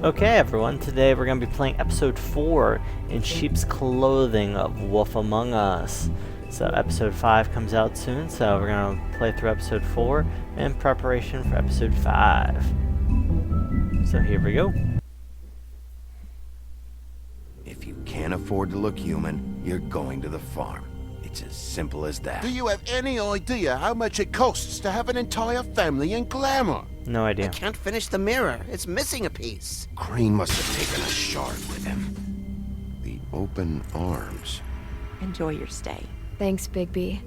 Okay, everyone, today we're going to be playing episode 4 in Sheep's Clothing of Wolf Among Us. So episode 5 comes out soon, so we're going to play through episode 4 in preparation for episode 5. So here we go. If you can't afford to look human, you're going to the farm. It's as simple as that. Do you have any idea how much it costs to have an entire family in Glamour? No I idea. can't finish the mirror. It's missing a piece. Crane must have taken a shard with him. The open arms. Enjoy your stay. Thanks, Bigby.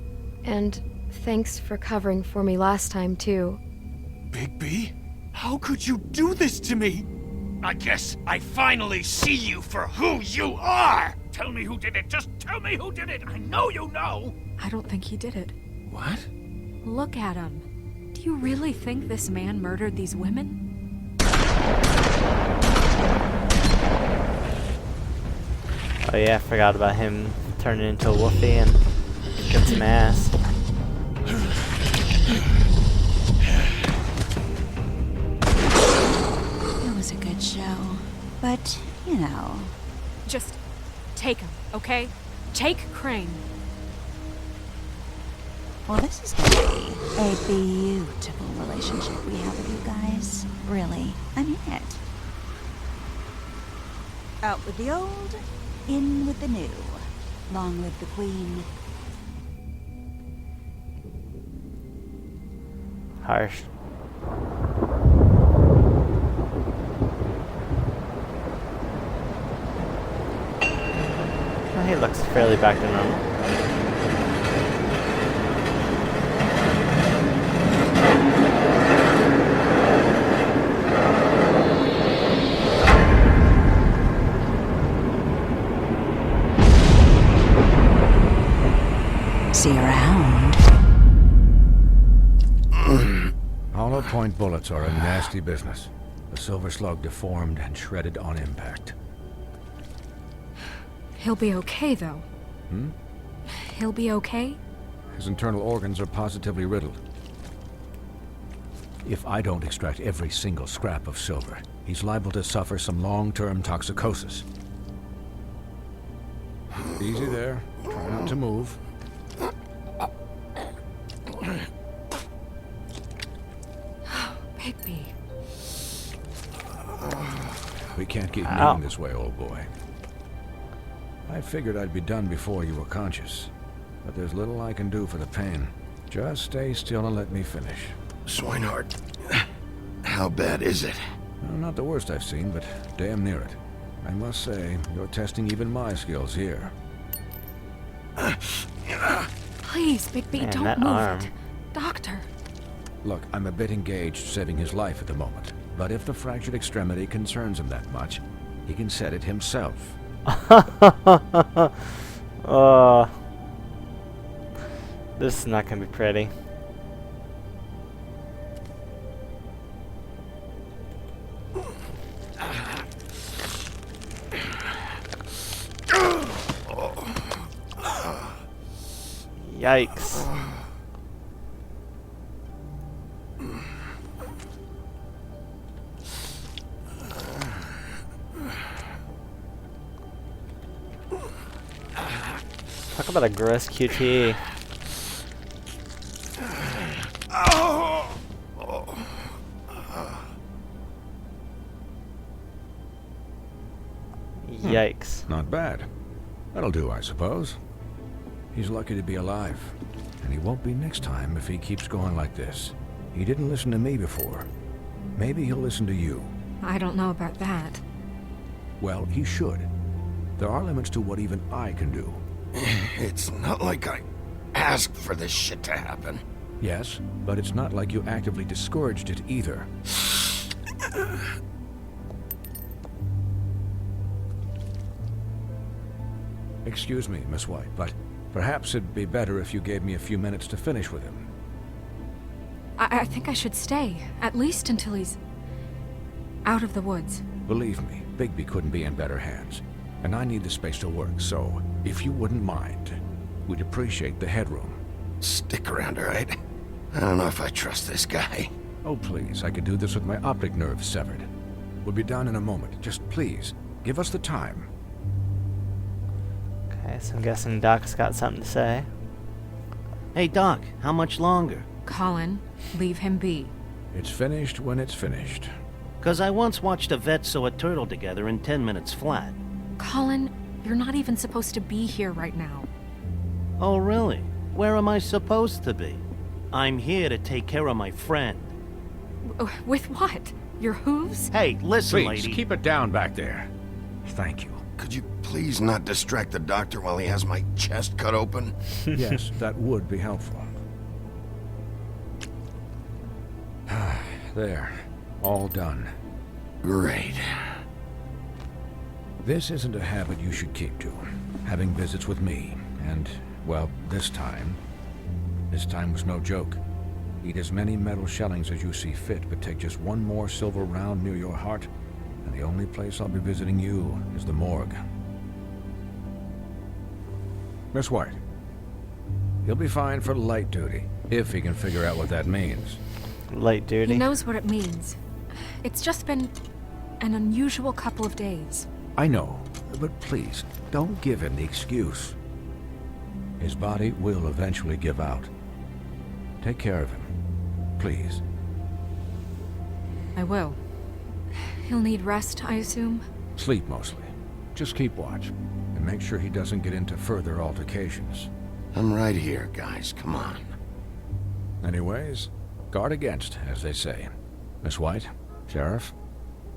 And thanks for covering for me last time, too. Bigby? How could you do this to me? I guess I finally see you for who you are! Tell me who did it! Just tell me who did it! I know you know! I don't think he did it. What? Look at him. Do you really think this man murdered these women? Oh yeah, I forgot about him turning into a wolfie and get some ass. It was a good show. But, you know. Just take him, okay? Take Crane. Well, this is gonna be a beautiful relationship we have with you guys. Really. I mean it. Out with the old, in with the new. Long live the queen. Harsh. Well, he looks fairly back to normal. See you around. Hollow point bullets are a nasty business. The Silver Slug deformed and shredded on impact. He'll be okay, though. He'll be okay? His internal organs are positively riddled. If I don't extract every single scrap of silver, he's liable to suffer some long-term toxicosis. Easy there. Try not to move. Bigby. We can't keep Ow. moving this way, old boy. I figured I'd be done before you were conscious, but there's little I can do for the pain. Just stay still and let me finish. Swinehart, how bad is it? Well, not the worst I've seen, but damn near it. I must say, you're testing even my skills here. Please, Bigby, Man, don't that move arm. it. Doctor. Look, I'm a bit engaged saving his life at the moment, but if the fractured extremity concerns him that much, he can set it himself. This is not gonna be pretty. Yikes. Talk about a gross QT. Yikes. Not bad. That'll do, I suppose. He's lucky to be alive, and he won't be next time if he keeps going like this. He didn't listen to me before. Maybe he'll listen to you. I don't know about that. Well, he should. There are limits to what even I can do. It's not like I asked for this shit to happen. Yes, but it's not like you actively discouraged it either. Excuse me, Miss White, but perhaps it'd be better if you gave me a few minutes to finish with him. I think I should stay, at least until he's out of the woods. Believe me, Bigby couldn't be in better hands, and I need the space to work, so if you wouldn't mind, we'd appreciate the headroom. Stick around, all right? I don't know if I trust this guy. Oh, please, I could do this with my optic nerve severed. We'll be done in a moment. Just please, give us the time. Okay, so I'm guessing Doc's got something to say. Hey, Doc, how much longer? Colin, leave him be. It's finished when it's finished. 'Cause I once watched a vet sew a turtle together in 10 minutes flat. Colin, you're not even supposed to be here right now. Oh, really? Where am I supposed to be? I'm here to take care of my friend. With what? Your hooves? Hey, listen, Please, lady. keep it down back there. Thank you. Could you please not distract the doctor while he has my chest cut open? Yes, that would be helpful. There. All done. Great. This isn't a habit you should keep to. Having visits with me. And, well, this time was no joke. Eat as many metal shellings as you see fit, but take just one more silver round near your heart, and the only place I'll be visiting you is the morgue. Miss White. He'll be fine for light duty, if he can figure out what that means. Light duty. He knows what it means. It's just been an unusual couple of days. I know, but please, don't give him the excuse. His body will eventually give out. Take care of him, please. I will. He'll need rest, I assume? Sleep mostly. Just keep watch, and make sure he doesn't get into further altercations. I'm right here, guys. Come on. Anyways, guard against, as they say. Miss White, Sheriff,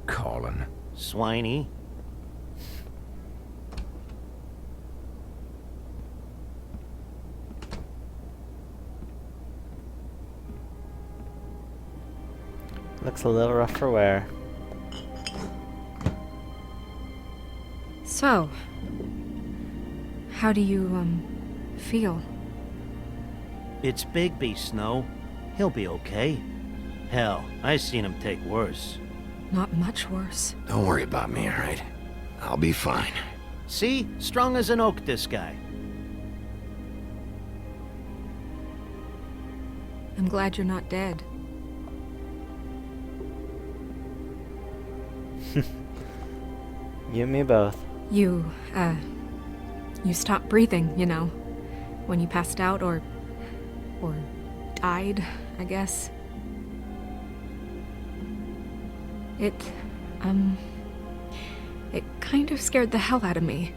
Colin. Swiney. Looks a little rough for wear. So, how do you, feel? It's Bigby, Snow. He'll be okay. Hell, I seen him take worse. Not much worse. Don't worry about me, all right? I'll be fine. See? Strong as an oak, this guy. I'm glad you're not dead. You and me both. You stopped breathing, you know, when you passed out or died, I guess. It kind of scared the hell out of me.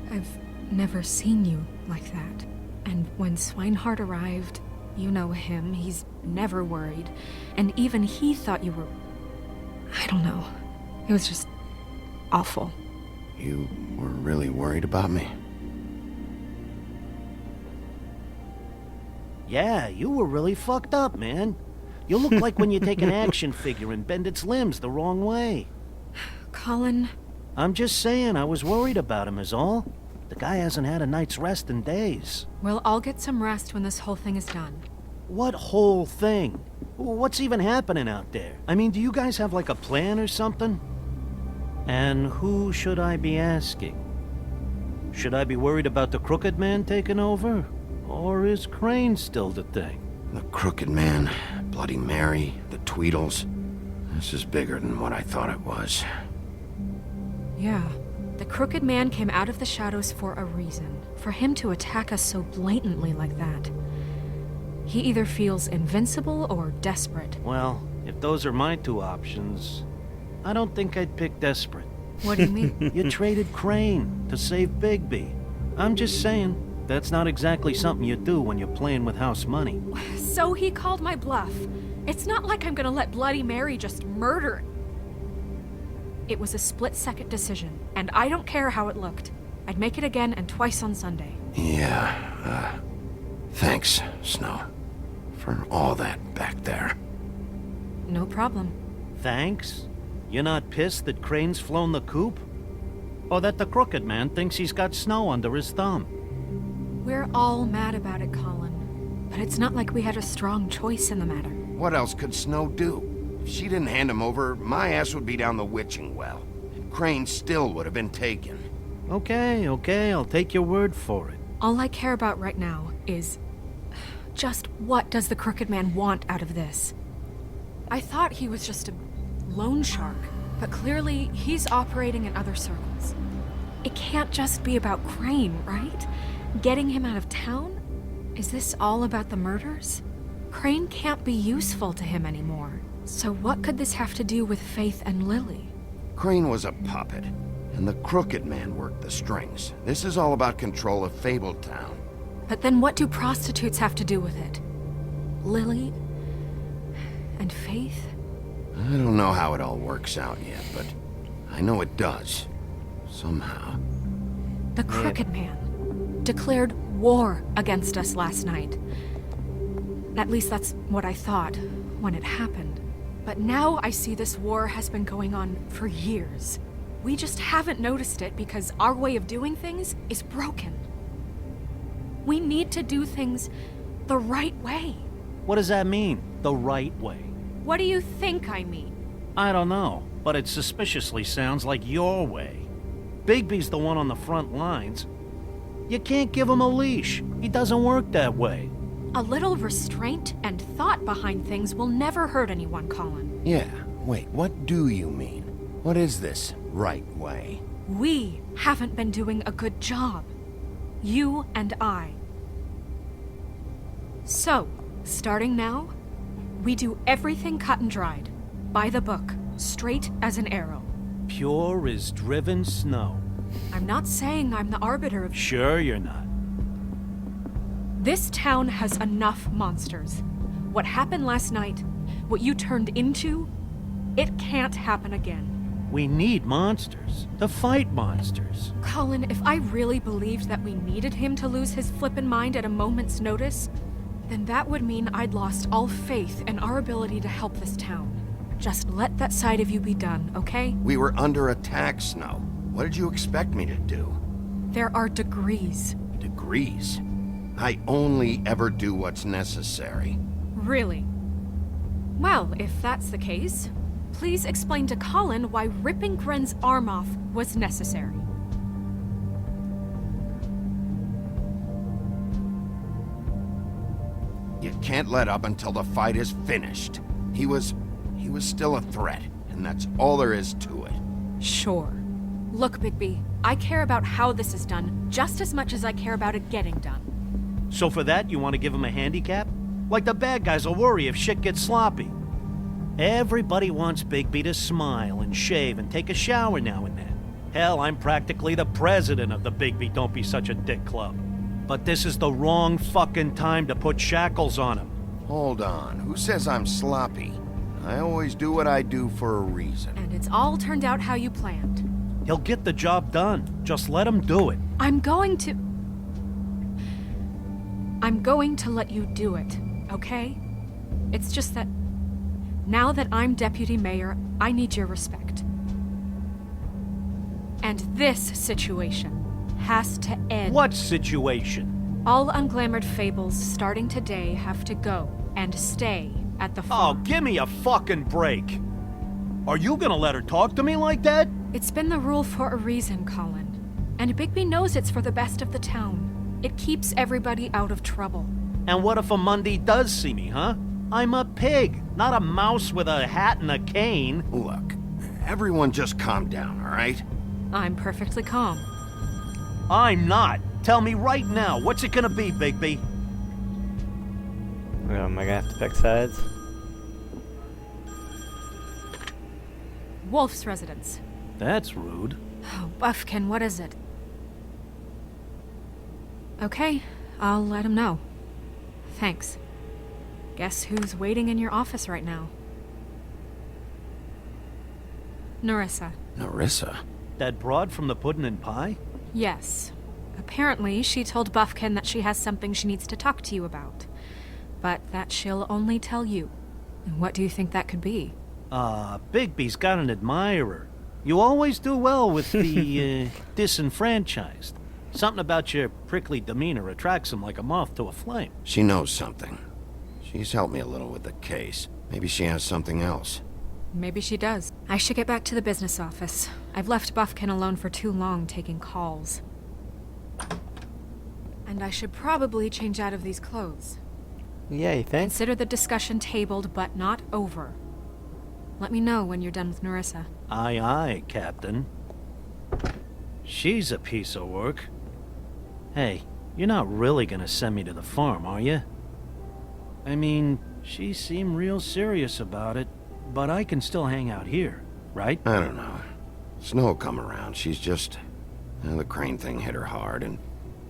I've never seen you like that. And when Swinehart arrived, you know him, he's never worried. And even he thought you were... I don't know. It was just awful. You were really worried about me? Yeah, you were really fucked up, man. You look like when you take an action figure and bend its limbs the wrong way. Colin... I'm just saying, I was worried about him is all. The guy hasn't had a night's rest in days. We'll all get some rest when this whole thing is done. What whole thing? What's even happening out there? I mean, do you guys have like a plan or something? And who should I be asking? Should I be worried about the Crooked Man taking over? Or is Crane still the thing? The Crooked Man, Bloody Mary, the Tweedles. This is bigger than what I thought it was. Yeah. The Crooked Man came out of the shadows for a reason. For him to attack us so blatantly like that. He either feels invincible or desperate. Well, if those are my two options, I don't think I'd pick desperate. What do you mean? You traded Crane to save Bigby. I'm just saying, that's not exactly something you do when you're playing with house money. So he called my bluff. It's not like I'm gonna let Bloody Mary just murder. It was a split-second decision, and I don't care how it looked. I'd make it again and twice on Sunday. Yeah, thanks, Snow, for all that back there. No problem. Thanks? You're not pissed that Crane's flown the coop? Or that the Crooked Man thinks he's got Snow under his thumb? We're all mad about it, Colin. But it's not like we had a strong choice in the matter. What else could Snow do? If she didn't hand him over, my ass would be down the witching well. And Crane still would have been taken. Okay, I'll take your word for it. All I care about right now is... just what does the Crooked Man want out of this? I thought he was just a loan shark, but clearly he's operating in other circles. It can't just be about Crane, right? Getting him out of town? Is this all about the murders? Crane can't be useful to him anymore. So what could this have to do with Faith and Lily? Crane was a puppet, and the Crooked Man worked the strings. This is all about control of Fabletown. But then what do prostitutes have to do with it? Lily? And Faith? I don't know how it all works out yet, but I know it does. Somehow. The Crooked Man declared war against us last night. At least that's what I thought when it happened. But now I see this war has been going on for years. We just haven't noticed it because our way of doing things is broken. We need to do things the right way. What does that mean, the right way? What do you think I mean? I don't know, but it suspiciously sounds like your way. Bigby's the one on the front lines. You can't give him a leash. He doesn't work that way. A little restraint and thought behind things will never hurt anyone, Colin. Yeah, wait, what do you mean? What is this right way? We haven't been doing a good job. You and I. So, starting now, we do everything cut and dried. By the book, straight as an arrow. Pure as driven snow. I'm not saying I'm the arbiter of... Sure you're not. This town has enough monsters. What happened last night, what you turned into, it can't happen again. We need monsters. To fight monsters. Colin, if I really believed that we needed him to lose his flippin' mind at a moment's notice, then that would mean I'd lost all faith in our ability to help this town. Just let that side of you be done, okay? We were under attack, Snow. What did you expect me to do? There are degrees. Degrees? I only ever do what's necessary. Really? Well, if that's the case, please explain to Colin why ripping Gren's arm off was necessary. You can't let up until the fight is finished. He was still a threat, and that's all there is to it. Sure. Look, Bigby, I care about how this is done just as much as I care about it getting done. So for that, you want to give him a handicap? Like the bad guys will worry if shit gets sloppy. Everybody wants Bigby to smile and shave and take a shower now and then. Hell, I'm practically the president of the Bigby Don't Be Such a Dick Club. But this is the wrong fucking time to put shackles on him. Hold on, who says I'm sloppy? I always do what I do for a reason. And it's all turned out how you planned. He'll get the job done. Just let him do it. I'm going to let you do it, okay? It's just that now that I'm deputy mayor, I need your respect. And this situation has to end. What situation? All unglamored fables starting today have to go and stay at the Oh, farm. give me a fucking break. Are you gonna let her talk to me like that? It's been the rule for a reason, Colin. And Bigby knows it's for the best of the town. It keeps everybody out of trouble. And what if a Mundy does see me, huh? I'm a pig, not a mouse with a hat and a cane. Look, everyone just calm down, all right? I'm perfectly calm. I'm not. Tell me right now, what's it gonna be, Bigby? Am I gonna have to pick sides? Wolf's residence. That's rude. Oh, Buffkin, what is it? Okay, I'll let him know. Thanks. Guess who's waiting in your office right now? Nerissa. Nerissa? That broad from the Puddin' and Pie? Yes. Apparently, she told Buffkin that she has something she needs to talk to you about. But that she'll only tell you. And what do you think that could be? Bigby's got an admirer. You always do well with the, disenfranchised. Something about your prickly demeanor attracts him like a moth to a flame. She knows something. She's helped me a little with the case. Maybe she has something else. Maybe she does. I should get back to the business office. I've left Buffkin alone for too long taking calls. And I should probably change out of these clothes. Yeah, you think? Consider the discussion tabled but not over. Let me know when you're done with Nerissa. Aye, aye, Captain. She's a piece of work. Hey, you're not really gonna send me to the farm, are you? I mean, she seemed real serious about it, but I can still hang out here, right? I don't know. Snow will come around. She's just... the Crane thing hit her hard, and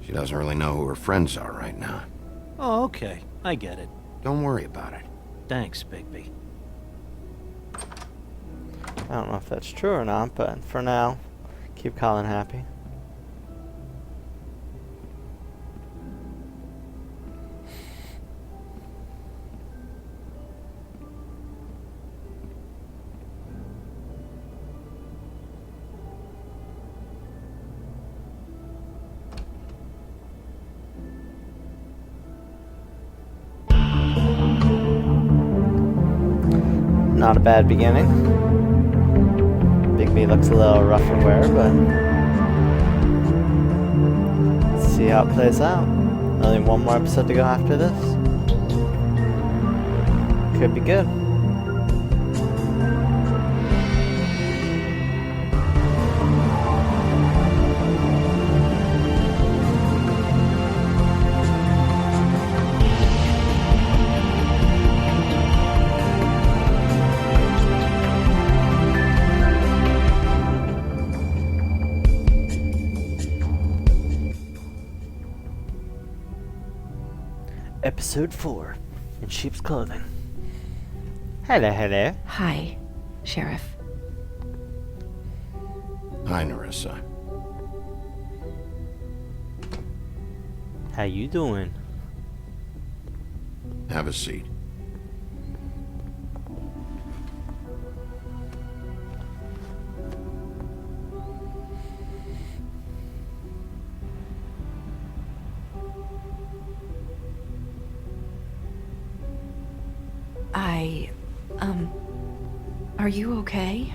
she doesn't really know who her friends are right now. Oh, okay. I get it. Don't worry about it. Thanks, Bigby. I don't know if that's true or not, but for now, keep Colin happy. Not a bad beginning. Bigby looks a little rough and wear, but let's see how it plays out. Only one more episode to go after this. Could be good. Episode 4 in Sheep's Clothing. Hello, hello. Hi, Sheriff. Hi, Nerissa. How you doing? Have a seat. Are you okay?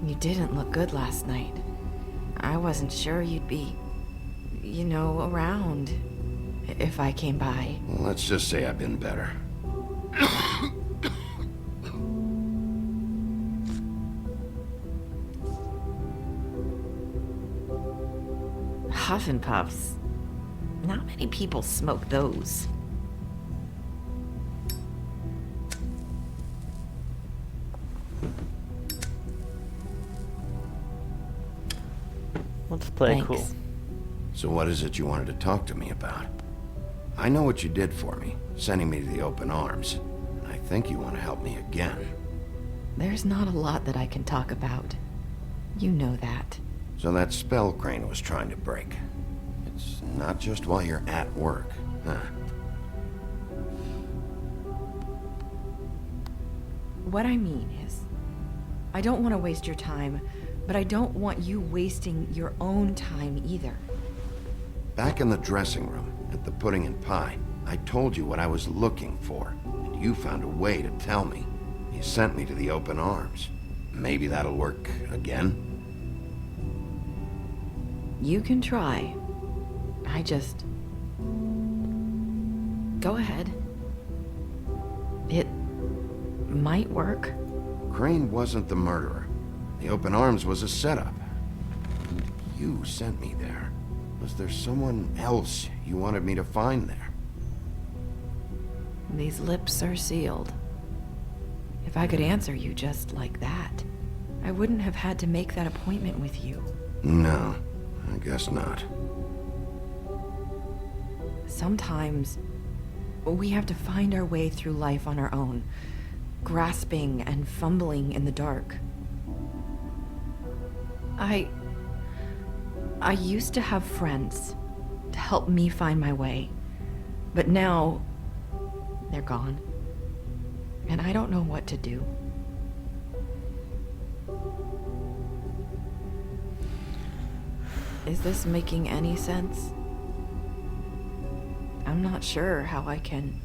You didn't look good last night. I wasn't sure you'd be, around if I came by. Well, let's just say I've been better. Huffin' Puffs. Not many people smoke those. Let's play Thanks. cool. So what is it you wanted to talk to me about? I know what you did for me, sending me to the open arms. And I think you want to help me again. There's not a lot that I can talk about. You know that. So that spell Crane was trying to break. It's not just while you're at work, huh? What I mean is, I don't want to waste your time, but I don't want you wasting your own time either. Back in the dressing room, at the Pudding and Pie, I told you what I was looking for, and you found a way to tell me. You sent me to the open arms. Maybe that'll work again? You can try. I just... Go ahead. It might work. Crane wasn't the murderer. The open arms was a setup. You sent me there. Was there someone else you wanted me to find there? These lips are sealed. If I could answer you just like that, I wouldn't have had to make that appointment with you. No, I guess not. Sometimes, we have to find our way through life on our own, grasping and fumbling in the dark. I used to have friends to help me find my way, but now they're gone, and I don't know what to do. Is this making any sense? I'm not sure how I can...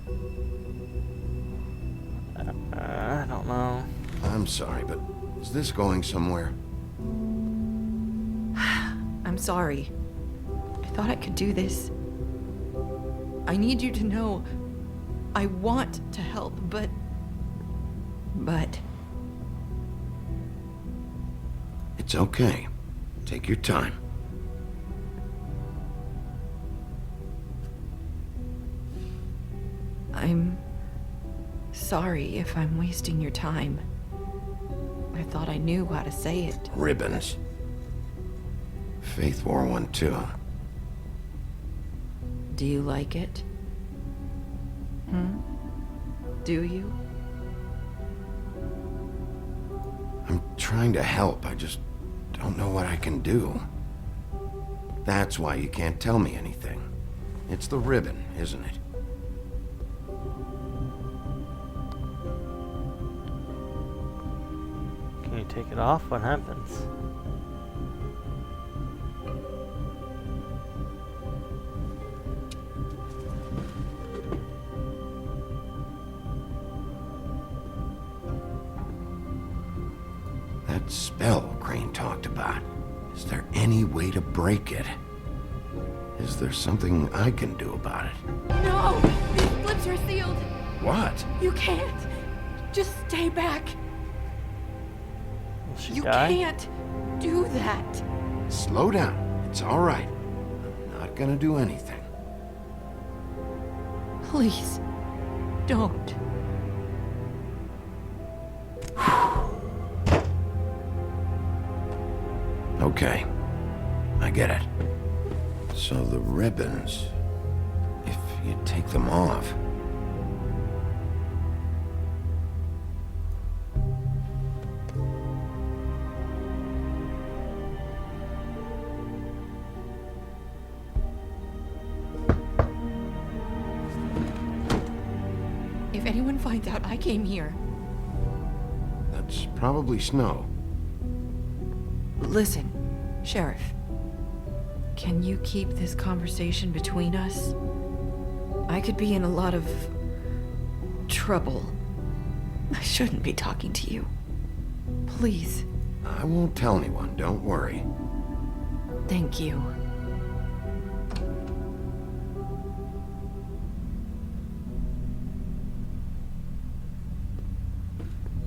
I don't know. I'm sorry, but is this going somewhere? I'm sorry. I thought I could do this. I need you to know I want to help, but but It's okay. Take your time. I'm sorry if I'm wasting your time. I thought I knew how to say it. Ribbons. Faith wore one too. Do you like it? Do you? I'm trying to help. I just don't know what I can do. That's why you can't tell me anything. It's the ribbon, isn't it? Can you take it off? What happens? That spell Crane talked about. Is there any way to break it? Is there something I can do about it? No! These flips are sealed! What? You can't! Just stay back! Will she You die? can't do that! Slow down. It's all right. I'm not gonna do anything. Please, don't. Okay. I get it. So the ribbons, if you take them off... If anyone finds out I came here, That's probably Snow. listen, Sheriff. Can you keep this conversation between us? I could be in a lot of trouble. I shouldn't be talking to you. Please. I won't tell anyone, don't worry. Thank you.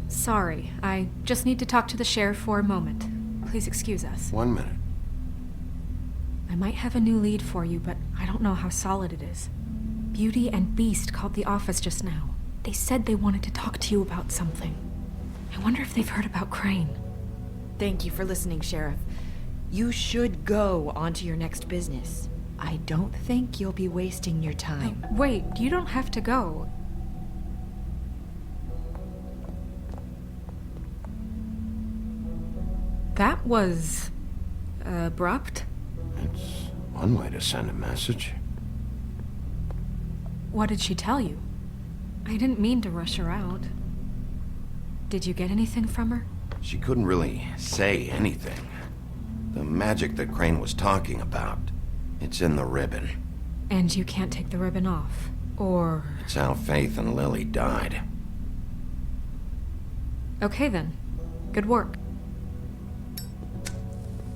Sorry, I just need to talk to the sheriff for a moment. Please excuse us. 1 minute. I might have a new lead for you, but I don't know how solid it is. Beauty and Beast called the office just now. They said they wanted to talk to you about something. I wonder if they've heard about Crane. Thank you for listening, Sheriff. You should go on to your next business. I don't think you'll be wasting your time. Wait, you don't have to go. That was abrupt. It's one way to send a message. What did she tell you? I didn't mean to rush her out. Did you get anything from her? She couldn't really say anything. The magic that Crane was talking about, it's in the ribbon. And you can't take the ribbon off? Or... It's how Faith and Lily died. Okay then. Good work.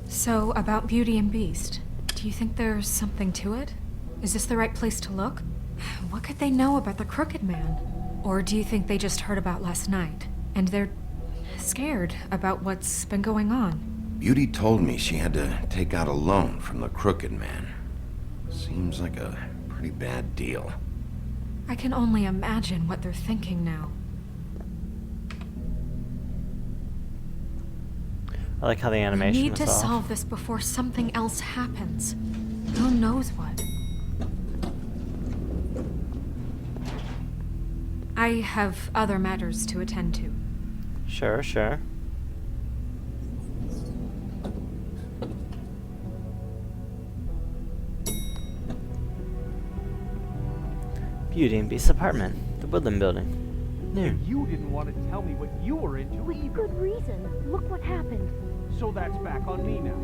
So, about Beauty and Beast, do you think there's something to it? Is this the right place to look? What could they know about the Crooked Man? Or do you think they just heard about last night, and they're scared about what's been going on? Beauty told me she had to take out a loan from the Crooked Man. Seems like a pretty bad deal. I can only imagine what they're thinking now. I like how the We animation need was to off. solve this before something else happens. Who knows what? I have other matters to attend to. Sure, sure. Beauty and Beast's apartment, the Woodland Building. New. You didn't want to tell me what you were into With either. good reason. Look what happened. So that's back on me now.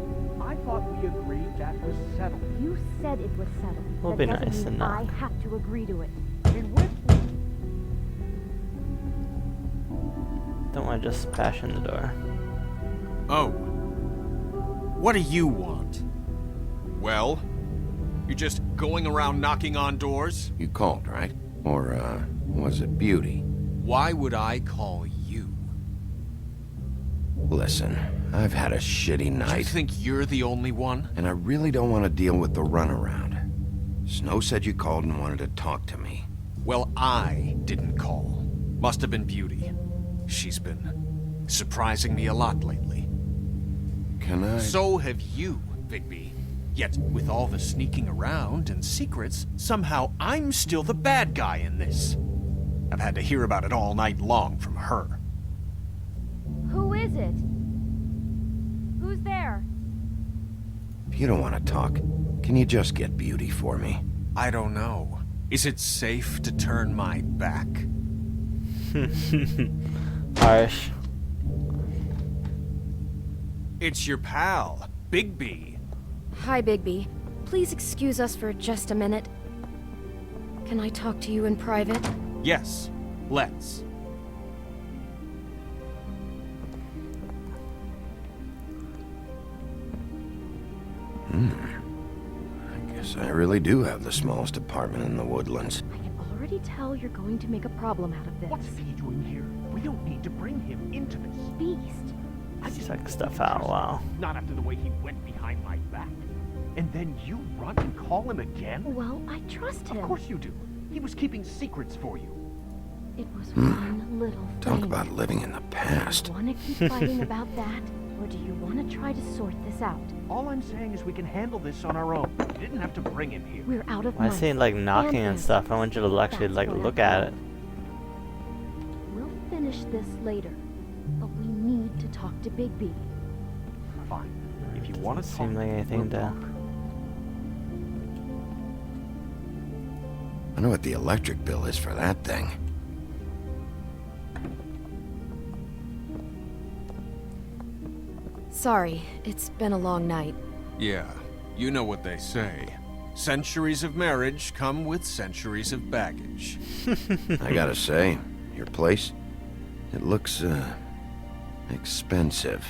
I thought we agreed that was settled. You said it was settled. Well, That be doesn't nice mean and not. I have to agree to it. And with Don't want to just bash in the door. Oh. What do you want? Well, you're just going around knocking on doors? You called, right? Or, was it Beauty? Why would I call you? Listen, I've had a shitty You night, think you're the only one? and I really don't want to deal with the runaround. Snow said you called and wanted to talk to me. Well, I didn't call. Must have been Beauty. She's been surprising me a lot lately. Can I... So have you, Bigby. Yet, with all the sneaking around and secrets, somehow I'm still the bad guy in this. I've had to hear about it all night long from her. Who is it? Who's there? If you don't want to talk, can you just get Beauty for me? I don't know. Is it safe to turn my back? Harsh. It's your pal, Bigby. Hi, Bigby. Please excuse us for just a minute. Can I talk to you in private? Yes, let's. I guess I really do have the smallest apartment in the Woodlands. I can already tell you're going to make a problem out of this. What's he doing here? We don't need to bring him into this. Beast. I just Check stuff out, wow. Not after the way he went behind my back. And then you run and call him again? Well, I trust him. Of course you do. He was keeping secrets for you. It was one little thing. Talk about living in the past. Do you want to keep fighting about that? Or do you want to try to sort this out? All I'm saying is we can handle this on our own. You didn't have to bring him here. We're out of I money. see like knocking and this. stuff. I want you to actually like That's what look I at thought. it. We'll finish this later. But we need to talk to Bigby. Fine. If you want to Doesn't talk, seem like anything we'll to. talk. I know what the electric bill is for that thing. Sorry, it's been a long night. Yeah, you know what they say. Centuries of marriage come with centuries of baggage. I gotta say, your place, it looks, expensive.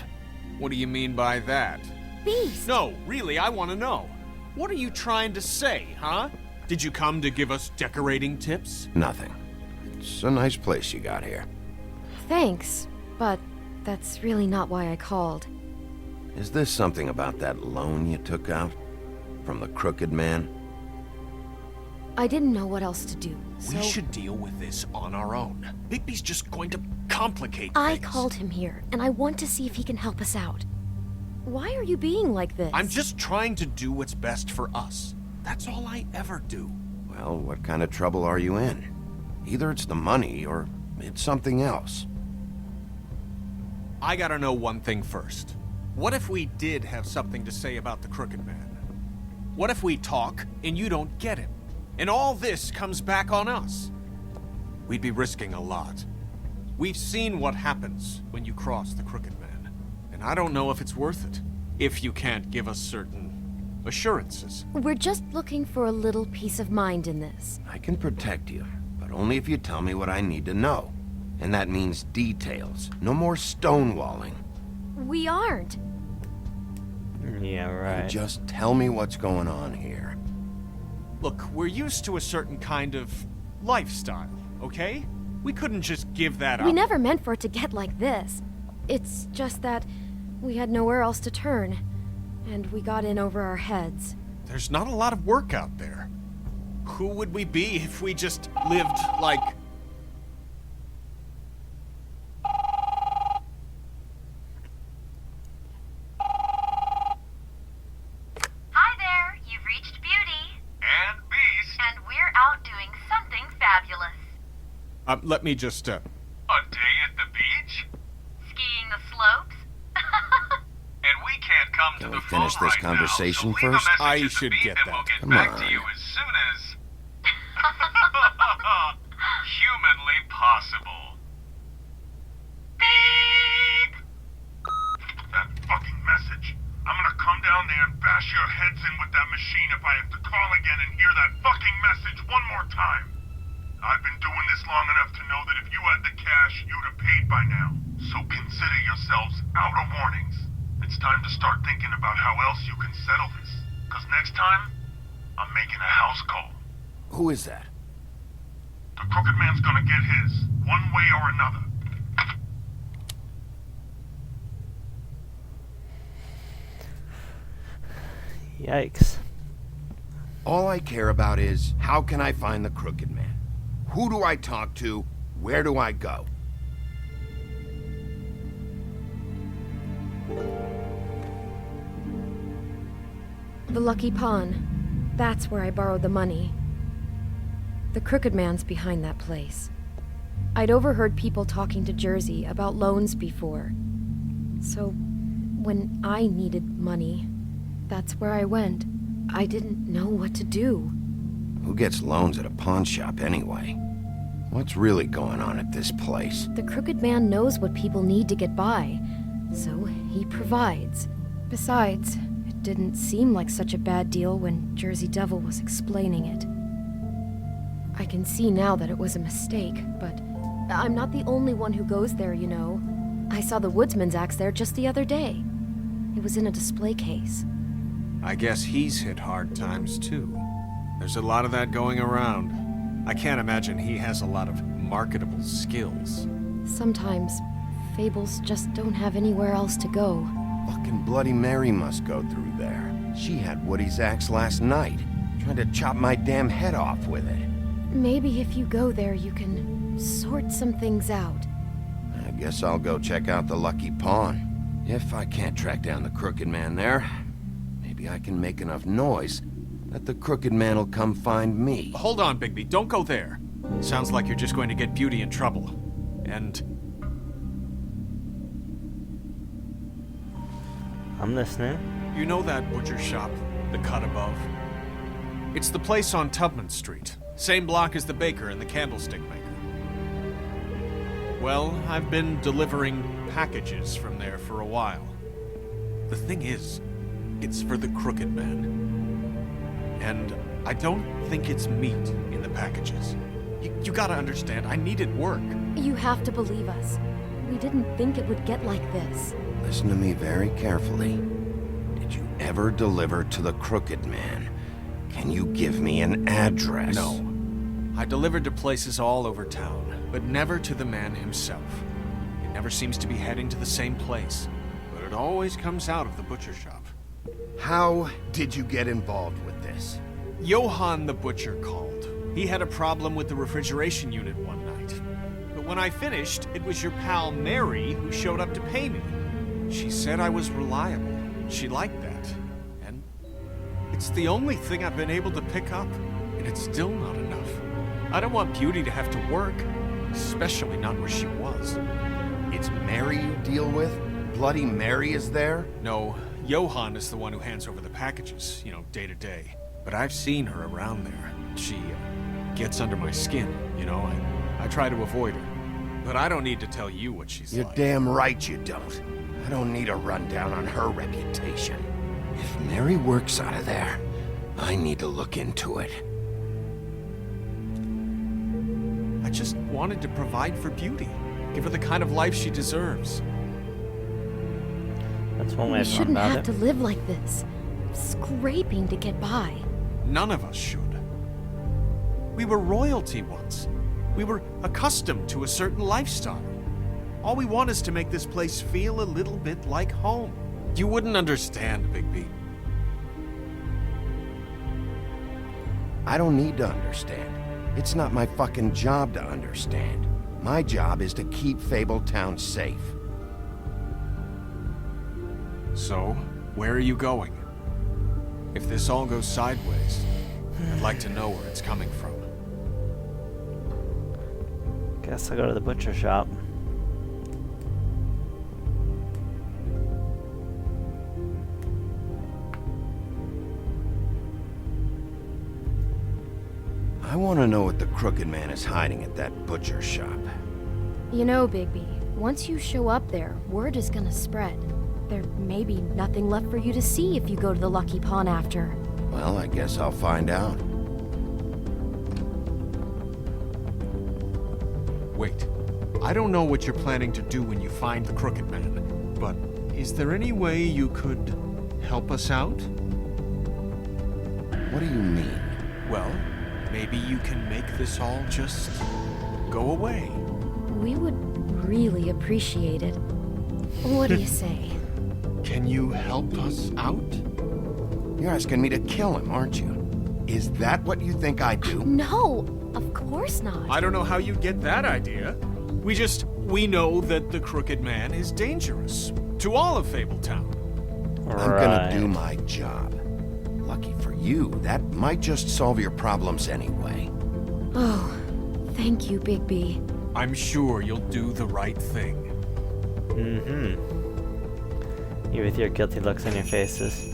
What do you mean by that? Beast! No, really, I want to know. What are you trying to say, huh? Did you come to give us decorating tips? Nothing. It's a nice place you got here. Thanks, but that's really not why I called. Is this something about that loan you took out? From the Crooked Man? I didn't know what else to do, so... We should deal with this on our own. Bigby's just going to complicate I things. called him here, and I want to see if he can help us out. Why are you being like this? I'm just trying to do what's best for us. That's all I ever do. Well, what kind of trouble are you in? Either it's the money, or it's something else. I gotta know one thing first. What if we did have something to say about the Crooked Man? What if we talk, and you don't get him? And all this comes back on us? We'd be risking a lot. We've seen what happens when you cross the Crooked Man. And I don't know if it's worth it. If you can't give us certain assurances. We're just looking for a little peace of mind in this. I can protect you, but only if you tell me what I need to know. And that means details. No more stonewalling. We aren't. Yeah, right. Just tell me what's going on here. Look, we're used to a certain kind of lifestyle, okay? We couldn't just give that up. We never meant for it to get like this. It's just that we had nowhere else to turn, and we got in over our heads. There's not a lot of work out there. Who would we be if we just lived like... Hi there, you've reached Beauty. And Beast. And we're out doing something fabulous. let me just, A day at the beach? Skiing the slopes? And we can't come Can to we the phone finish this right conversation now, so leave a first? message I at the should beep get and that. we'll get Come back on. to you as soon as... humanly possible. Beep! That fucking message. I'm gonna come down there and bash your heads in with that machine if I have to call again and hear that fucking message one more time. I've been doing this long enough to know that if you had the cash, you'd have paid by now. So consider yourselves out of warnings. It's time to start thinking about how else you can settle this. Cause next time, I'm making a house call. Who is that? The Crooked Man's gonna get his, one way or another. Yikes. All I care about is, how can I find the Crooked Man? Who do I talk to? Where do I go? The Lucky Pawn. That's where I borrowed the money. The Crooked Man's behind that place. I'd overheard people talking to Jersey about loans before. So, when I needed money, that's where I went. I didn't know what to do. Who gets loans at a pawn shop anyway? What's really going on at this place? The Crooked Man knows what people need to get by, so he provides. Besides, it didn't seem like such a bad deal when Jersey Devil was explaining it. I can see now that it was a mistake, but I'm not the only one who goes there, you know. I saw the Woodsman's axe there just the other day. It was in a display case. I guess he's hit hard times too. There's a lot of that going around. I can't imagine he has a lot of marketable skills. Sometimes, fables just don't have anywhere else to go. Fucking Bloody Mary must go through there. She had Woody's axe last night, trying to chop my damn head off with it. Maybe if you go there, you can sort some things out. I guess I'll go check out the Lucky Pawn. If I can't track down the Crooked Man there, maybe I can make enough noise that the Crooked Man will come find me. Hold on, Bigby. Don't go there. Sounds like you're just going to get Beauty in trouble. And... I'm listening. you know that butcher shop, the cut above? It's the place on Tubman Street. Same block as the baker and the candlestick maker. Well, I've been delivering packages from there for a while. The thing is, it's for the Crooked Man. And I don't think it's meat in the packages. You gotta understand, I needed work. You have to believe us. We didn't think it would get like this. Listen to me very carefully. Did you ever deliver to the Crooked Man? Can you give me an address? No. I delivered to places all over town, but never to the man himself. It never seems to be heading to the same place, but it always comes out of the butcher shop. How did you get involved with this? Johann the butcher called. He had a problem with the refrigeration unit one night. But when I finished, it was your pal Mary who showed up to pay me. She said I was reliable. She liked that. And it's the only thing I've been able to pick up, and it's still not enough. I don't want Beauty to have to work, especially not where she was. It's Mary you deal with? Bloody Mary is there? No, Johann is the one who hands over the packages, day to day. But I've seen her around there. She gets under my skin, I try to avoid her. But I don't need to tell you what she's You're like. damn right you don't. I don't need a rundown on her reputation. If Mary works out of there, I need to look into it. I just wanted to provide for Beauty. Give her the kind of life she deserves. That's one way We of going shouldn't about have it. to live like this, scraping to get by. None of us should. We were royalty once. We were accustomed to a certain lifestyle. All we want is to make this place feel a little bit like home. You wouldn't understand, Bigby. I don't need to understand. It's not my fucking job to understand. My job is to keep Fabletown safe. So, where are you going? If this all goes sideways, I'd like to know where it's coming from. Guess I'll go to the butcher shop. I want to know what the Crooked Man is hiding at that butcher shop. You know, Bigby, once you show up there, word is gonna spread. There may be nothing left for you to see if you go to the Lucky Pawn after. Well, I guess I'll find out. Wait. I don't know what you're planning to do when you find the Crooked Man, but is there any way you could help us out? What do you mean? Well, maybe you can make this all just go away. We would really appreciate it. What do you say? Can you help us out? You're asking me to kill him, aren't you? Is that what you think I do? No, of course not. I don't know how you get that idea. We know that the Crooked Man is dangerous to all of Fabletown. I'm gonna do my job. Lucky for you, that might just solve your problems anyway. Oh, thank you, Bigby. I'm sure you'll do the right thing. Mm-hmm. You with your guilty looks on your faces.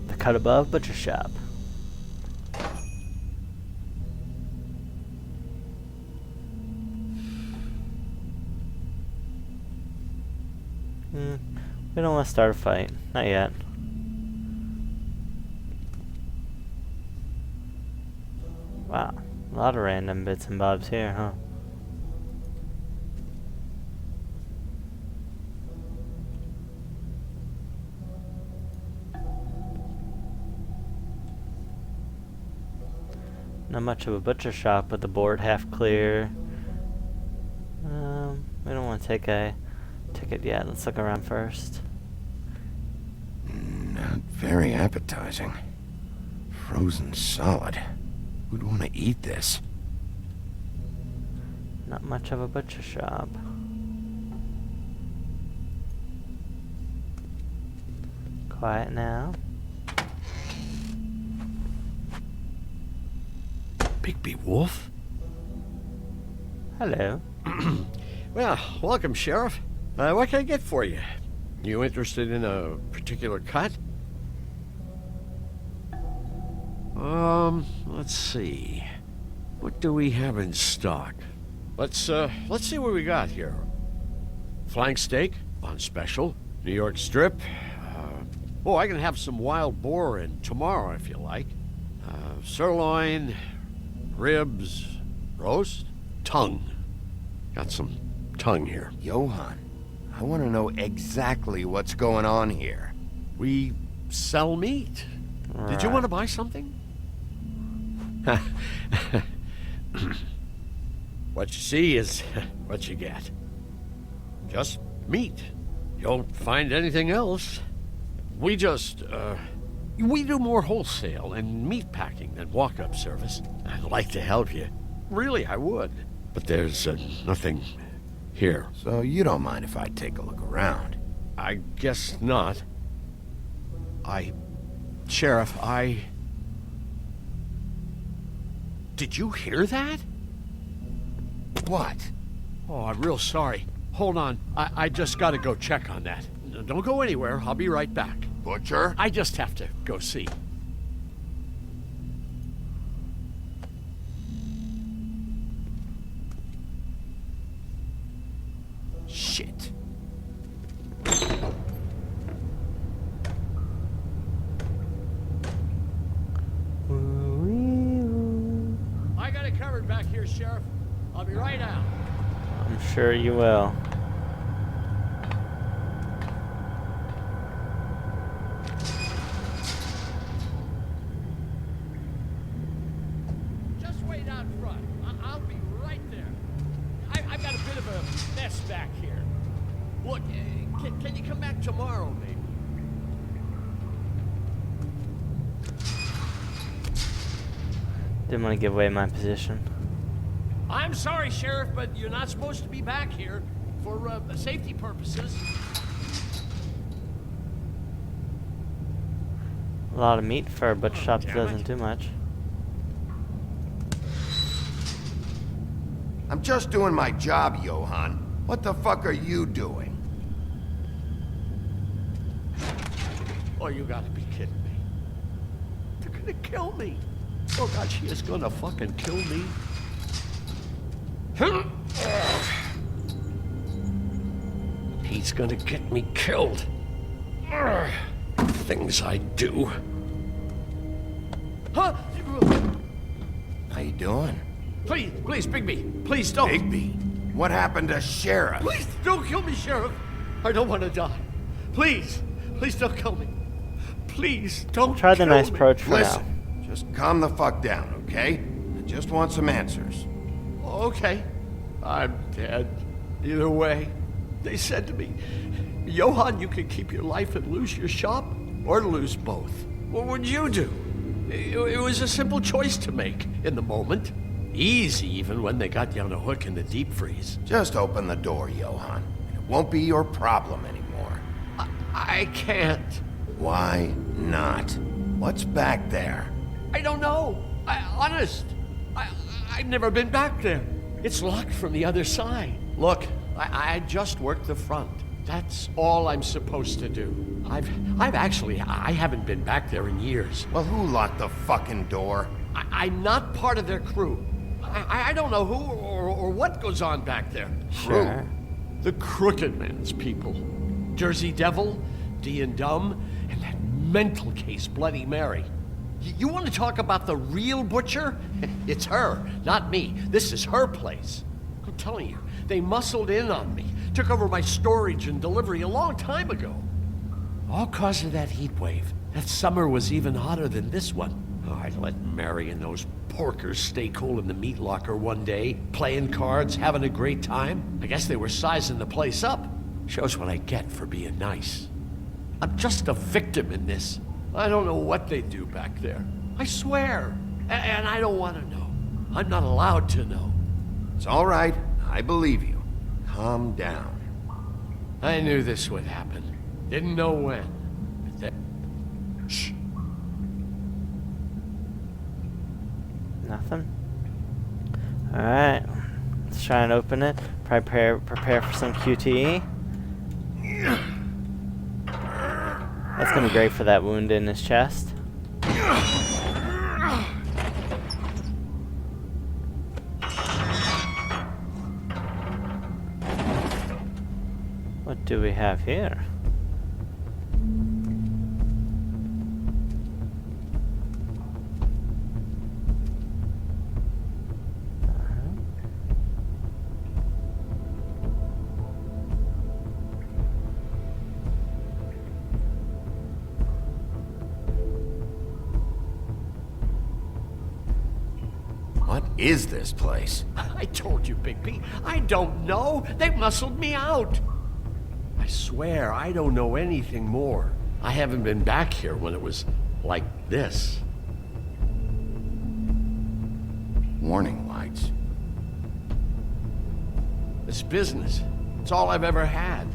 The cut above butcher shop. We don't want to start a fight. Not yet. Wow. A lot of random bits and bobs here, huh? Not much of a butcher shop with the board half clear. We don't want to take a ticket yet. Let's look around first. Not very appetizing. Frozen solid. Who'd want to eat this? Not much of a butcher shop. Quiet now. Bigby Wolf? Hello. Well, welcome, Sheriff. What can I get for you? You interested in a particular cut? Let's see. What do we have in stock? Let's see what we got here. Flank steak on special. New York strip. I can have some wild boar in tomorrow if you like. Sirloin, ribs, roast, tongue. Got some tongue here. Johann, I want to know exactly what's going on here. We sell meat. Did you want to buy something? What you see is what you get. Just meat. You don't find anything else. We do more wholesale and meat packing than walk-up service. I'd like to help you. Really, I would. But there's nothing here. So you don't mind if I take a look around? I guess not. Sheriff, Did you hear that? What? Oh, I'm real sorry. Hold on. I just gotta go check on that. Don't go anywhere. I'll be right back. Butcher? I just have to go see. Shit. I got it covered back here, Sheriff. I'll be right out. I'm sure you will. Just wait out front. I'll be right there. I've got a bit of a mess back here. Look, can you come back tomorrow, maybe? Didn't want to give away my position. I'm sorry, Sheriff, but you're not supposed to be back here for safety purposes. A lot of meat for a butcher shop doesn't do much. I'm just doing my job, Johann. What the fuck are you doing? Oh, you gotta be kidding me. They're gonna kill me. Oh God, she is gonna fucking kill me. He's gonna get me killed. Things I do. Huh? How you doing? Please, Bigby, please don't. Bigby? What happened to Sheriff? Please don't kill me, Sheriff. I don't want to die. Please don't kill me. Please don't Try the kill nice me. approach for Listen, just calm the fuck down, okay? I just want some answers. Okay, I'm dead. Either way, they said to me, Johann, you can keep your life and lose your shop, or lose both. What would you do? It was a simple choice to make in the moment. Easy even when they got you on a hook in the deep freeze. Just open the door, Johann. It won't be your problem anymore. I can't. Why not? What's back there? I don't know. Honest. I've never been back there. It's locked from the other side. Look, I just worked the front. That's all I'm supposed to do. I haven't been back there in years. Well, who locked the fucking door? I'm not part of their crew. I don't know who or what goes on back there. Sure. Crew. The Crooked Man's people. Jersey Devil, D and Dumb, and that mental case, Bloody Mary. You want to talk about the real butcher? It's her, not me. This is her place. I'm telling you, they muscled in on me, took over my storage and delivery a long time ago. All cause of that heat wave. That summer was even hotter than this one. Oh, I let Mary and those porkers stay cool in the meat locker one day, playing cards, having a great time. I guess they were sizing the place up. Shows what I get for being nice. I'm just a victim in this. I don't know what they do back there. I swear. And I don't want to know. I'm not allowed to know. It's all right. I believe you. Calm down. I knew this would happen. Didn't know when. Shh. Nothing? Alright. Let's try and open it. Prepare for some QTE. That's gonna be great for that wound in his chest. What do we have here? What is this place? I told you, Bigby. I don't know. They muscled me out. I swear, I don't know anything more. I haven't been back here when it was like this. Warning lights. It's business. It's all I've ever had.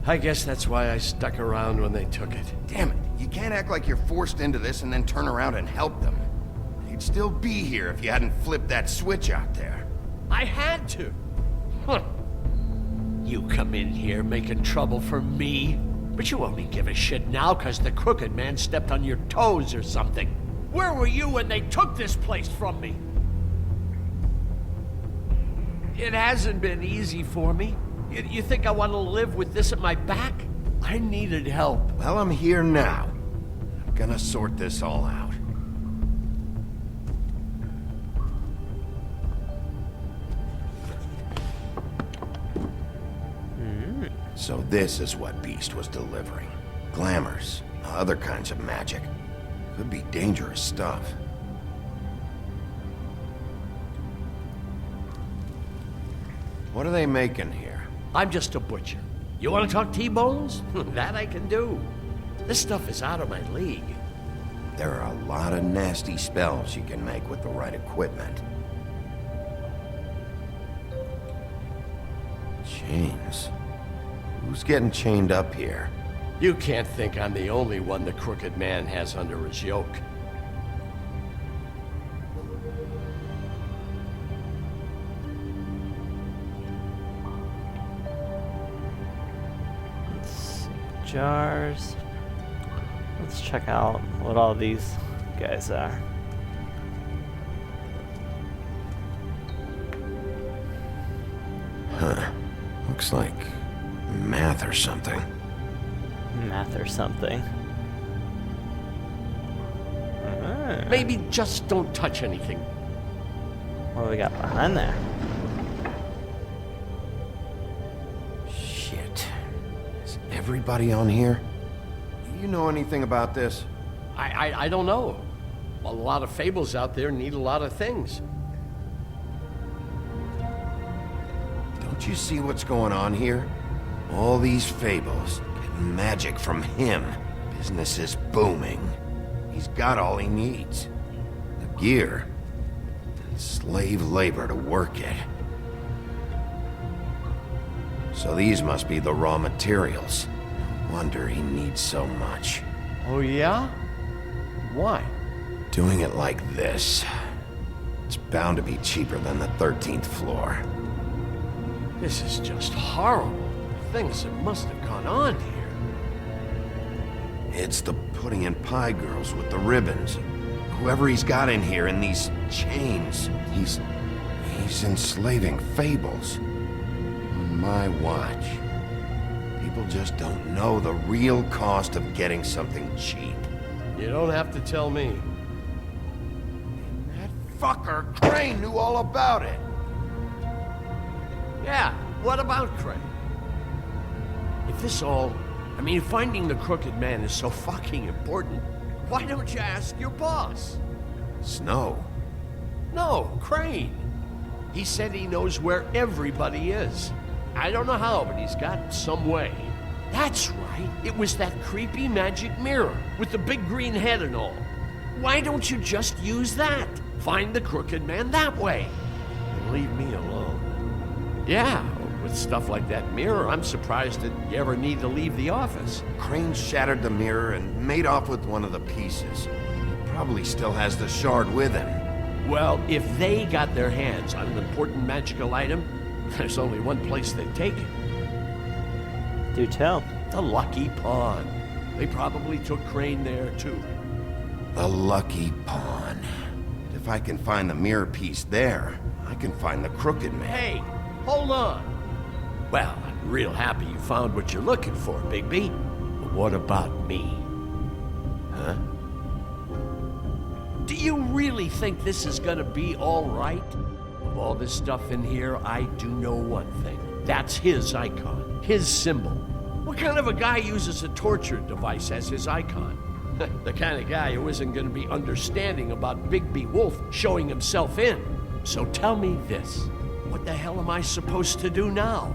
I guess that's why I stuck around when they took it. Damn it. You can't act like you're forced into this and then turn around and help them. You'd still be here if you hadn't flipped that switch out there. I had to. Huh. You come in here making trouble for me, but you only give a shit now because the Crooked Man stepped on your toes or something. Where were you when they took this place from me? It hasn't been easy for me. You think I want to live with this at my back? I needed help. Well, I'm here now. I'm gonna sort this all out. So this is what Beast was delivering. Glamours, other kinds of magic. Could be dangerous stuff. What are they making here? I'm just a butcher. You want to talk T-bones? That I can do. This stuff is out of my league. There are a lot of nasty spells you can make with the right equipment. Chains. Who's getting chained up here? You can't think I'm the only one the Crooked Man has under his yoke. Let's see. Jars. Let's check out what all these guys are. Huh. Looks like math or something. Math or something. Maybe just don't touch anything. What do we got behind there? Shit. Is everybody on here? Do you know anything about this? I don't know. A lot of fables out there need a lot of things. Don't you see what's going on here? All these fables get magic from him. Business is booming. He's got all he needs. The gear, and slave labor to work it. So these must be the raw materials. No wonder he needs so much. Oh, yeah? Why? Doing it like this, it's bound to be cheaper than the 13th floor. This is just horrible. Things that must have gone on here. It's the pudding and pie girls with the ribbons. Whoever he's got in here in these chains, he's enslaving fables. On my watch. People just don't know the real cost of getting something cheap. You don't have to tell me. That fucker Crane knew all about it. Yeah, what about Crane? If this all... I mean, finding the Crooked Man is so fucking important, why don't you ask your boss? Snow? No, Crane. He said he knows where everybody is. I don't know how, but he's got some way. That's right. It was that creepy magic mirror with the big green head and all. Why don't you just use that? Find the Crooked Man that way. And leave me alone. Yeah, with stuff like that mirror, I'm surprised that you ever need to leave the office. Crane shattered the mirror and made off with one of the pieces. He probably still has the shard with him. Well, if they got their hands on an important magical item, there's only one place they'd take it. Do tell. The Lucky Pawn. They probably took Crane there, too. The Lucky Pawn. If I can find the mirror piece there, I can find the Crooked Man. Hey, hold on. Well, I'm real happy you found what you're looking for, Bigby. But what about me? Huh? Do you really think this is gonna be all right? Of all this stuff in here, I do know one thing. That's his icon, his symbol. What kind of a guy uses a torture device as his icon? The kind of guy who isn't gonna be understanding about Bigby Wolf showing himself in. So tell me this. What the hell am I supposed to do now?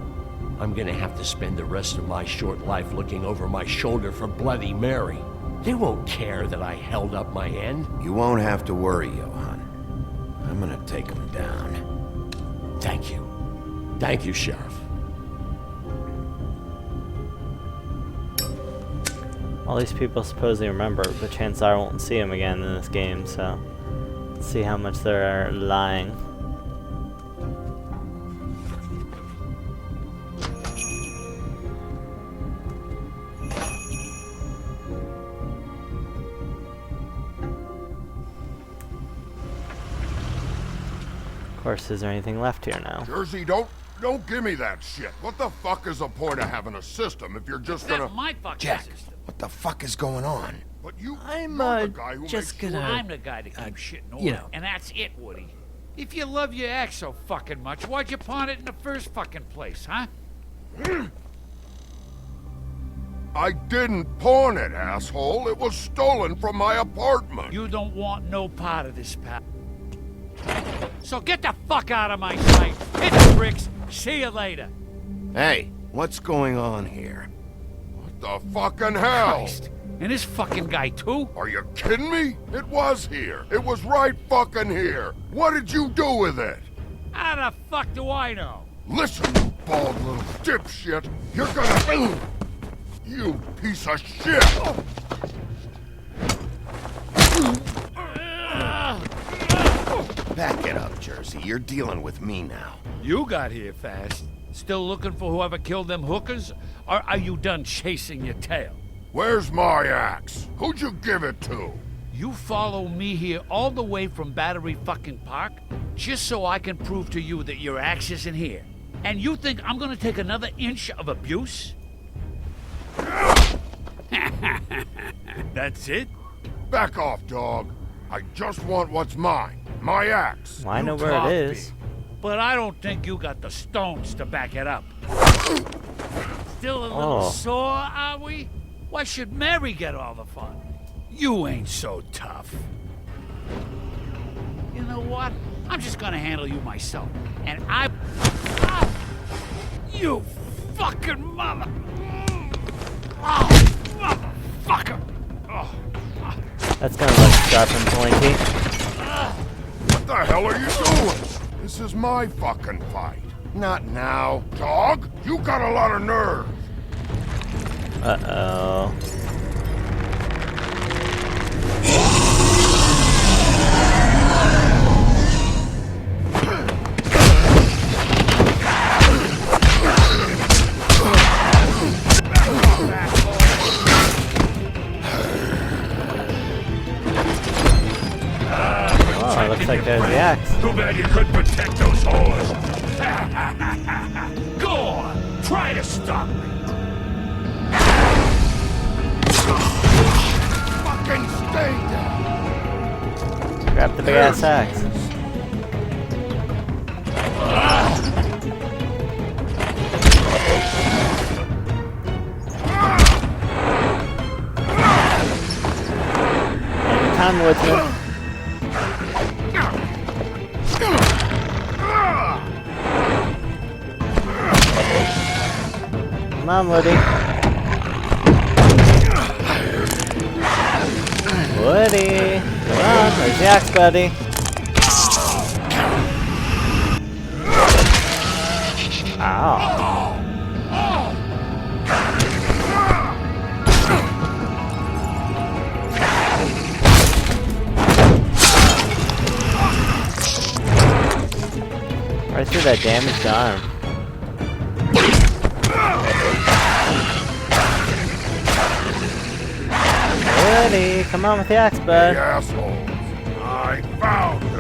I'm gonna have to spend the rest of my short life looking over my shoulder for Bloody Mary. They won't care that I held up my end. You won't have to worry, Johan. I'm gonna take him down. Thank you. Thank you, Sheriff. All these people supposedly remember, but chances are I won't see them again in this game, so let's see how much they're lying. Of course, is there anything left here now? Jersey, don't give me that shit. What the fuck is the point of having a system if you're just gonna... That's my fucking Jack, system. what the fuck is going on? But you... I'm, you're the guy who just makes gonna... sure... I'm the guy to keep shit in order. you know. And that's it, Woody. If you love your ex so fucking much, why'd you pawn it in the first fucking place, huh? I didn't pawn it, asshole. It was stolen from my apartment. You don't want no part of this, pal. So get the fuck out of my sight. Hit the bricks. See you later. Hey, what's going on here? What the fucking hell? Christ. And this fucking guy, too? Are you kidding me? It was here. It was right fucking here. What did you do with it? How the fuck do I know? Listen, you bald little dipshit. You're gonna... You piece of shit! Back it up, Jersey. You're dealing with me now. You got here fast. Still looking for whoever killed them hookers? Or are you done chasing your tail? Where's my axe? Who'd you give it to? You follow me here all the way from Battery fucking Park just so I can prove to you that your axe isn't here. And you think I'm gonna take another inch of abuse? That's it? Back off, dog. I just want what's mine. My axe. Well, I know where it is. But I don't think you got the stones to back it up. Still a little Oh. sore, are we? Why should Mary get all the fun? You ain't so tough. You know what? I'm just gonna handle you myself. And I... Ah! You fucking mother... Oh, motherfucker! That's gonna look sharp and blinky. What the hell are you doing? This is my fucking fight. Not now. Dog, you got a lot of nerve. Uh-oh. Oh, looks like there's the axe. Too bad you couldn't protect those whores. Go on, try to stop me. Fucking stay down. Grab the big ass axe. Anytime, Woodsman. Come on, Woody. Woody! Come on, there's the axe, buddy. Ow. Right through that damaged arm. Woody, come on with the axe, bud. Hey, assholes. I found her.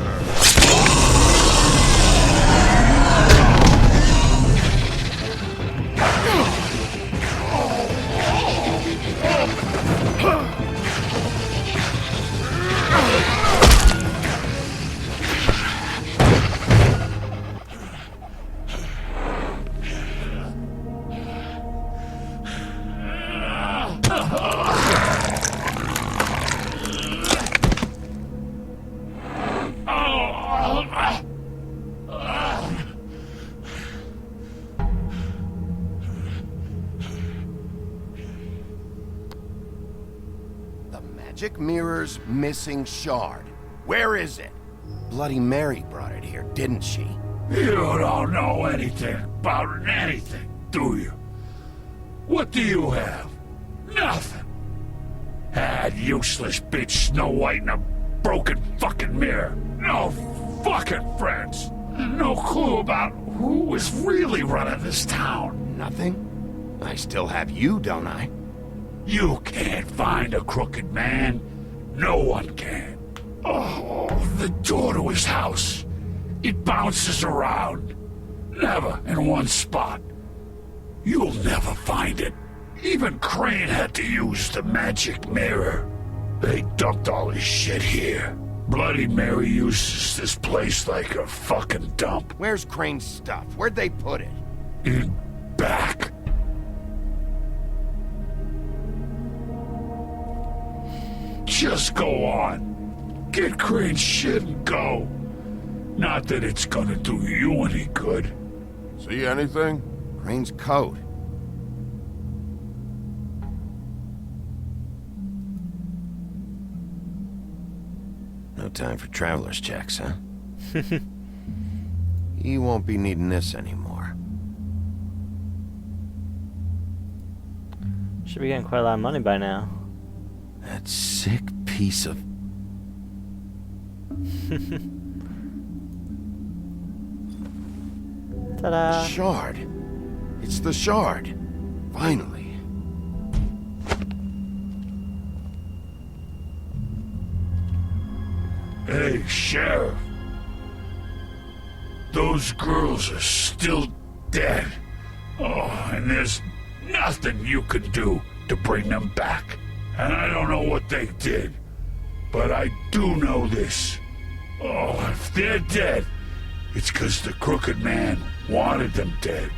Magic Mirror's missing shard. Where is it? Bloody Mary brought it here, didn't she? You don't know anything about anything, do you? What do you have? Nothing. That useless bitch Snow White and a broken fucking mirror. No fucking friends. No clue about who is really running this town. Nothing? I still have you, don't I? You can't find a crooked man. No one can. Oh, the door to his house. It bounces around. Never in one spot. You'll never find it. Even Crane had to use the magic mirror. They dumped all his shit here. Bloody Mary uses this place like a fucking dump. Where's Crane's stuff? Where'd they put it? In back. Just go on. Get Crane's shit and go. Not that it's gonna do you any good. See anything? Crane's coat. No time for traveler's checks, huh? You won't be needing this anymore. Should be getting quite a lot of money by now. That sick piece of... Ta-da! Shard. It's the shard. Finally. Hey, Sheriff. Those girls are still dead. Oh, and there's nothing you can do to bring them back. And I don't know what they did, but I do know this. Oh, if they're dead, it's 'cause the Crooked Man wanted them dead.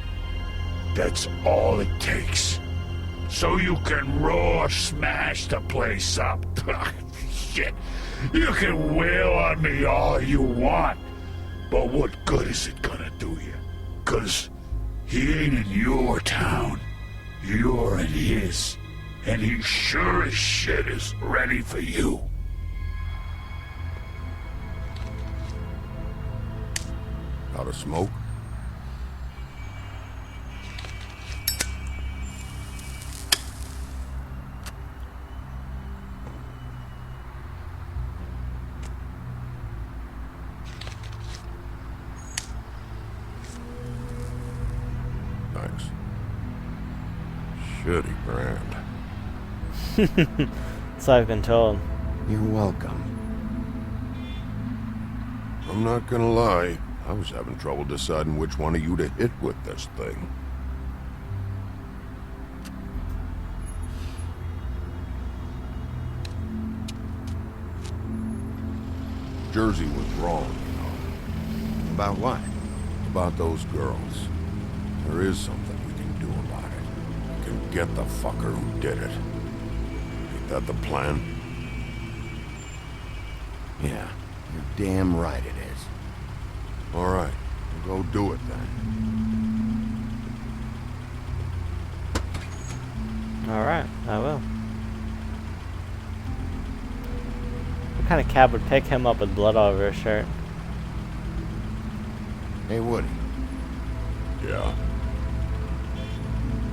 That's all it takes. So you can raw smash the place up. Shit. You can wail on me all you want, but what good is it gonna do you? 'Cause he ain't in your town. You're in his. And he sure as shit is ready for you. Out of smoke? Thanks. Shitty brand. So I've been told. You're welcome. I'm not gonna lie, I was having trouble deciding which one of you to hit with this thing. Jersey was wrong, you know. About what? About those girls. There is something we can do about it. We can get the fucker who did it. Ain't that the plan? Yeah, you're damn right it is. All right, we'll go do it then. Alright, I will. What kind of cab would pick him up with blood all over his shirt? Hey, Woody. Yeah?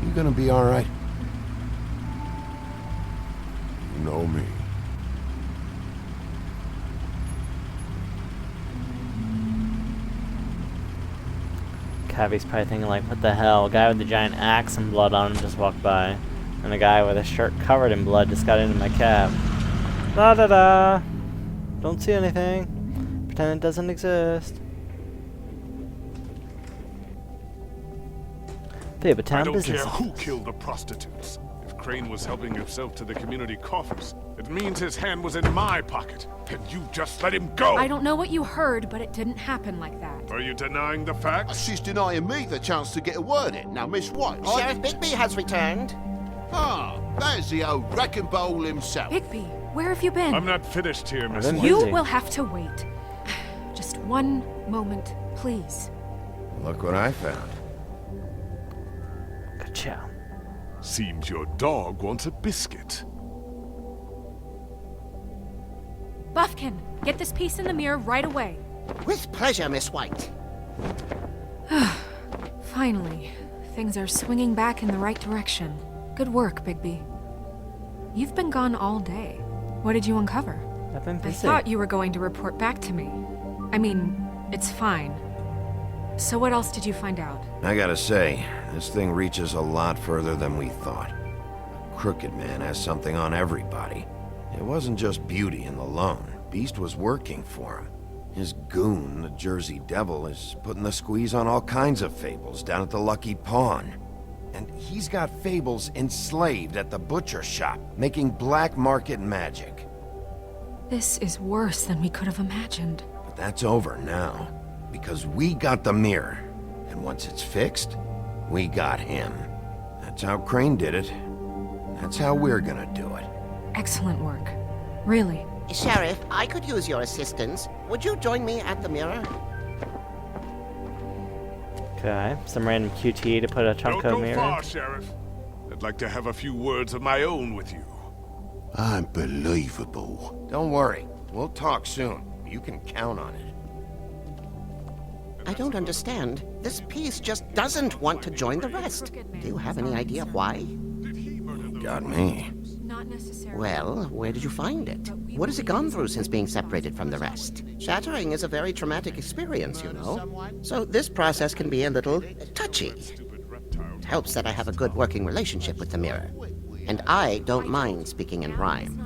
You gonna be all right? You know me. Cabby's probably thinking like, what the hell? A guy with a giant axe and blood on him just walked by. And a guy with a shirt covered in blood just got into my cab. Da da da! Don't see anything. Pretend it doesn't exist. Babe, a I town don't business. care who killed the prostitutes. If Crane was helping himself to the community coffers, it means his hand was in my pocket. And you just let him go! I don't know what you heard, but it didn't happen like that. Are you denying the facts? She's denying me the chance to get a word in. Now, Miss White... Sheriff Bigby has returned. Ah, there's the old wrecking bowl himself. Bigby, where have you been? I'm not finished here, Miss White. You will have to wait. Just one moment, please. Look what I found. Good chow. Seems your dog wants a biscuit. Buffkin, get this piece in the mirror right away. With pleasure, Miss White. Finally, things are swinging back in the right direction. Good work, Bigby. You've been gone all day. What did you uncover? I've been I busy. thought you were going to report back to me. I mean, it's fine. So what else did you find out? I gotta say, this thing reaches a lot further than we thought. Crooked Man has something on everybody. It wasn't just Beauty and the Lone. Beast was working for him. His goon, the Jersey Devil, is putting the squeeze on all kinds of fables down at the Lucky Pawn. And he's got fables enslaved at the butcher shop, making black market magic. This is worse than we could have imagined. But that's over now, because we got the mirror. And once it's fixed, we got him. That's how Crane did it. That's how we're gonna do it. Excellent work. Really. Sheriff, I could use your assistance. Would you join me at the mirror? Okay, some random QT to put a chunk Don't of go mirror. far, Sheriff. I'd like to have a few words of my own with you. Unbelievable. Don't worry, we'll talk soon. You can count on it. I don't understand. This piece just doesn't want to join the rest. Do you have any idea why? Got me. Not necessarily. Well, where did you find it? What has it gone through since being separated from the rest? Shattering is a very traumatic experience, you know. So this process can be a little touchy. It helps that I have a good working relationship with the mirror. And I don't mind speaking in rhyme.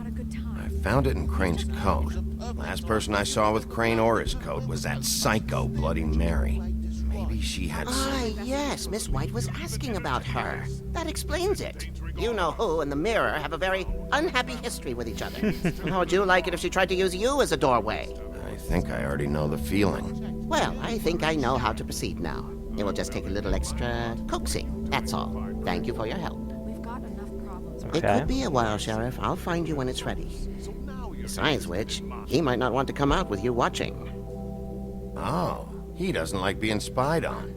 I found it in Crane's coat. Last person I saw with Crane or his coat was that psycho Bloody Mary. Maybe she had Ah, yes, Miss White was asking about her. That explains it. You know who and the mirror have a very unhappy history with each other. How would you like it if she tried to use you as a doorway? I think I already know the feeling. Well, I think I know how to proceed now. It will just take a little extra coaxing, that's all. Thank you for your help. We've got enough problems. It could be a while, Sheriff. I'll find you when it's ready. Besides which, he might not want to come out with you watching. Oh, he doesn't like being spied on.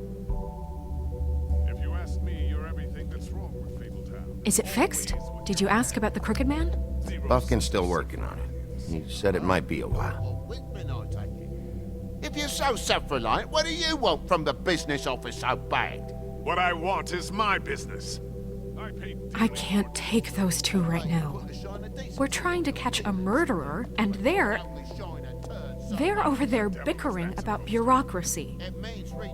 If you ask me, you're everything that's wrong with Fabletown. Is it fixed? Did you ask about the Crooked Man? Buffkin's still working on it. He said it might be a while. If you're so self-reliant, what do you want from the business office so bad? What I want is my business. I can't take those two right now. We're trying to catch a murderer, and they're over there bickering about bureaucracy.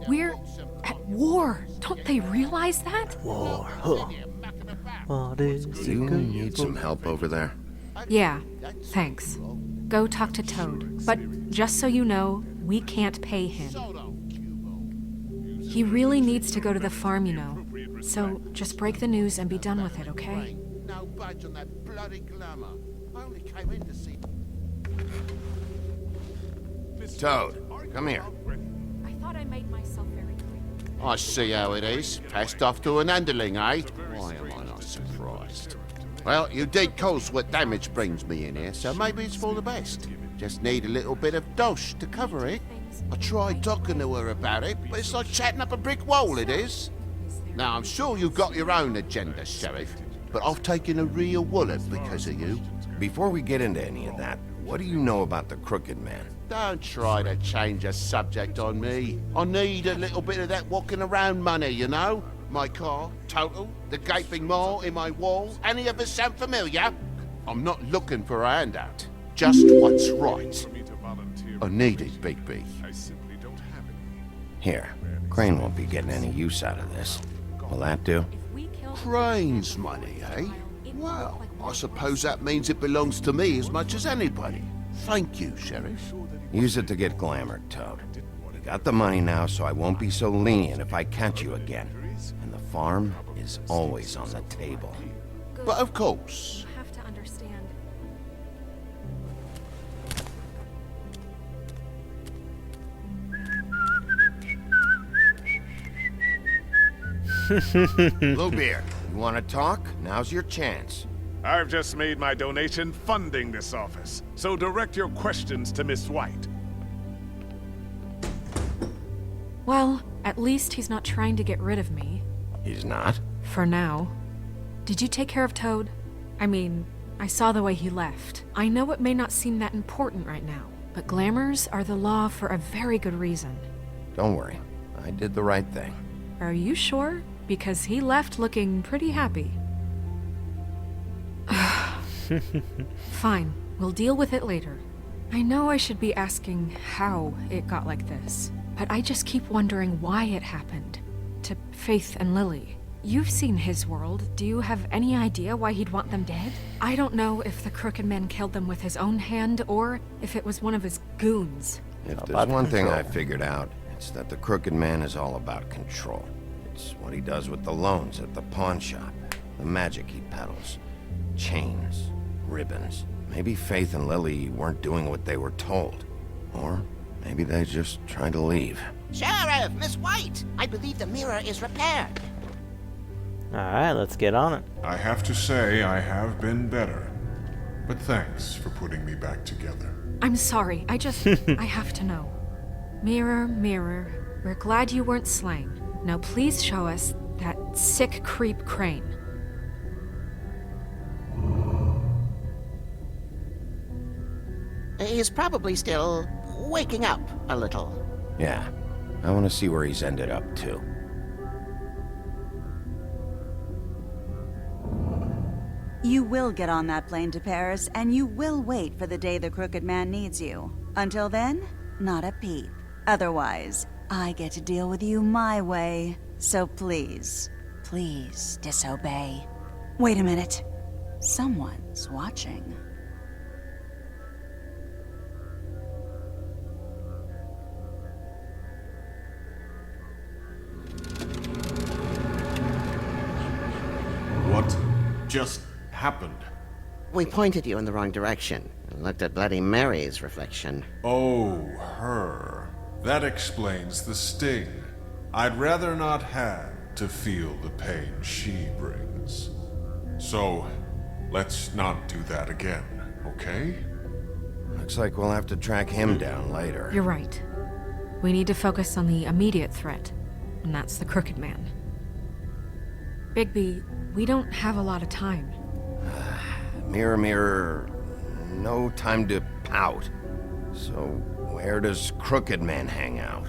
We're at war. Don't they realize that? War. Huh. What is Do you need some help over there? Yeah, thanks. Go talk to Toad. But just so you know, we can't pay him. He really needs to go to the farm, you know. So just break the news and be done with it, okay? No budge on that bloody glamour. I only came in to see... Toad, come here. I thought I made myself very clear. I see how it is. Passed off to an underling, eh? Why am I not surprised? Well, you did cause what damage brings me in here, so maybe it's for the best. Just need a little bit of dosh to cover it. I tried talking to her about it, but it's like chatting up a brick wall, it is. Now, I'm sure you've got your own agenda, Sheriff, but I've taken a real wallet because of you. Before we get into any of that, what do you know about the Crooked Man? Don't try to change the subject on me. I need a little bit of that walking around money, you know? My car, total, the gaping maw in my wall. Any of us sound familiar? I'm not looking for a handout. Just what's right. I need it, Bigby. Here, Crane won't be getting any use out of this. Will that do? Crane's money, eh? Well, I suppose that means it belongs to me as much as anybody. Thank you, Sheriff. Use it to get glamored, Toad. You got the money now, so I won't be so lenient if I catch you again. And the farm is always on the table. But of course. You have to understand. Bluebeard, you want to talk? Now's your chance. I've just made my donation funding this office, so direct your questions to Miss White. Well, at least he's not trying to get rid of me. He's not? For now. Did you take care of Toad? I mean, I saw the way he left. I know it may not seem that important right now, but glamours are the law for a very good reason. Don't worry. I did the right thing. Are you sure? Because he left looking pretty happy. Fine, we'll deal with it later. I know I should be asking how it got like this, but I just keep wondering why it happened. To Faith and Lily. You've seen his world. Do you have any idea why he'd want them dead? I don't know if the Crooked Man killed them with his own hand or if it was one of his goons. If there's one thing I figured out, it's that the Crooked Man is all about control. It's what he does with the loans at the pawn shop, the magic he peddles, chains, ribbons. Maybe Faith and Lily weren't doing what they were told. Or maybe they just tried to leave. Sheriff, Miss White! I believe the mirror is repaired. Alright, let's get on it. I have to say I have been better. But thanks for putting me back together. I'm sorry, I have to know. Mirror, mirror, we're glad you weren't slain. Now please show us that sick creep Crane. He's probably still waking up a little. Yeah, I want to see where he's ended up, too. You will get on that plane to Paris, and you will wait for the day the Crooked Man needs you. Until then, not a peep. Otherwise, I get to deal with you my way. So please, please disobey. Wait a minute. Someone's watching. What just happened? We pointed you in the wrong direction and looked at Bloody Mary's reflection. Oh, her. That explains the sting. I'd rather not have to feel the pain she brings. So, let's not do that again, okay? Looks like we'll have to track him down later. You're right. We need to focus on the immediate threat, and that's the Crooked Man. Bigby, we don't have a lot of time. Mirror, mirror, no time to pout. So, Where does Crooked Man hang out?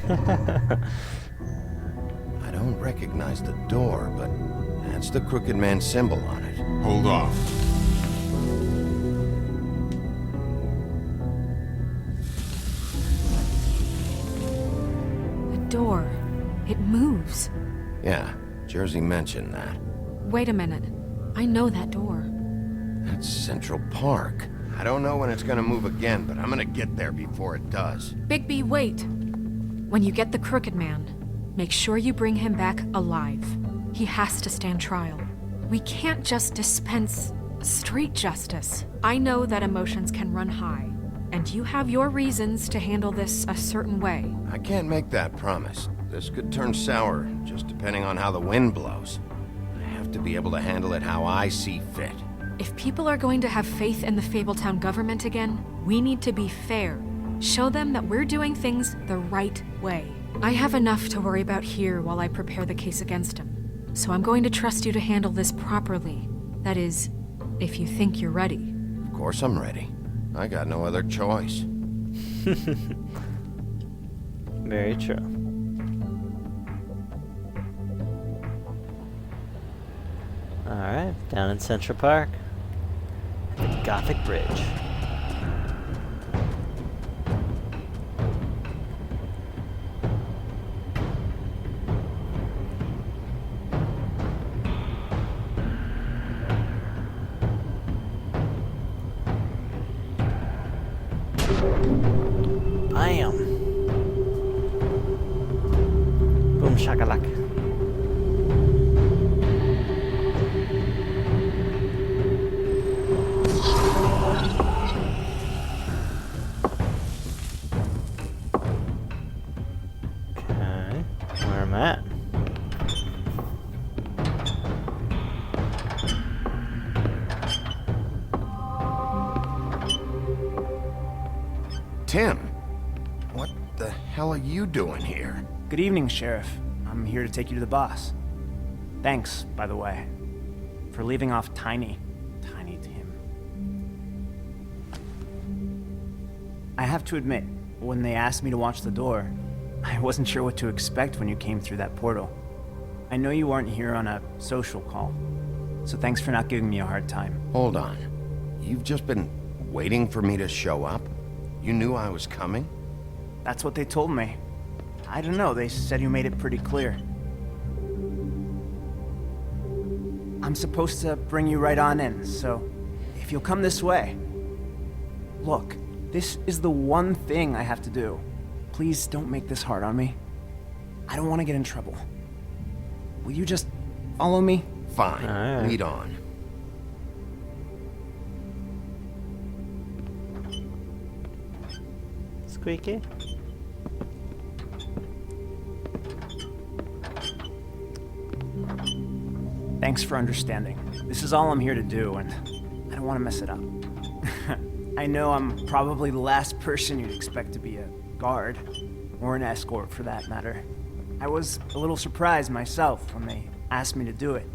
I don't recognize the door, but that's the Crooked Man symbol on it. Hold off. The door. It moves. Yeah, Jersey mentioned that. Wait a minute. I know that door. That's Central Park. I don't know when it's gonna move again, but I'm gonna get there before it does. Bigby, wait! When you get the Crooked Man, make sure you bring him back alive. He has to stand trial. We can't just dispense street justice. I know that emotions can run high, and you have your reasons to handle this a certain way. I can't make that promise. This could turn sour, just depending on how the wind blows. I have to be able to handle it how I see fit. If people are going to have faith in the Fabletown government again, we need to be fair. Show them that we're doing things the right way. I have enough to worry about here while I prepare the case against him. So I'm going to trust you to handle this properly. That is, if you think you're ready. Of course I'm ready. I got no other choice. Very true. Alright, down in Central Park. The Gothic Bridge. Bam! Boom shakalaka. Where am I at? Tim, what the hell are you doing here? Good evening, Sheriff. I'm here to take you to the boss. Thanks, by the way, for leaving off Tiny Tim. I have to admit, when they asked me to watch the door, I wasn't sure what to expect when you came through that portal. I know you aren't here on a social call, so thanks for not giving me a hard time. Hold on. You've just been waiting for me to show up? You knew I was coming? That's what they told me. I don't know, they said you made it pretty clear. I'm supposed to bring you right on in, so if you'll come this way. Look, this is the one thing I have to do. Please don't make this hard on me. I don't want to get in trouble. Will you just follow me? Fine. Lead on. Squeaky. Thanks for understanding. This is all I'm here to do, and I don't want to mess it up. I know I'm probably the last person you'd expect to be a guard, or an escort for that matter. I was a little surprised myself when they asked me to do it.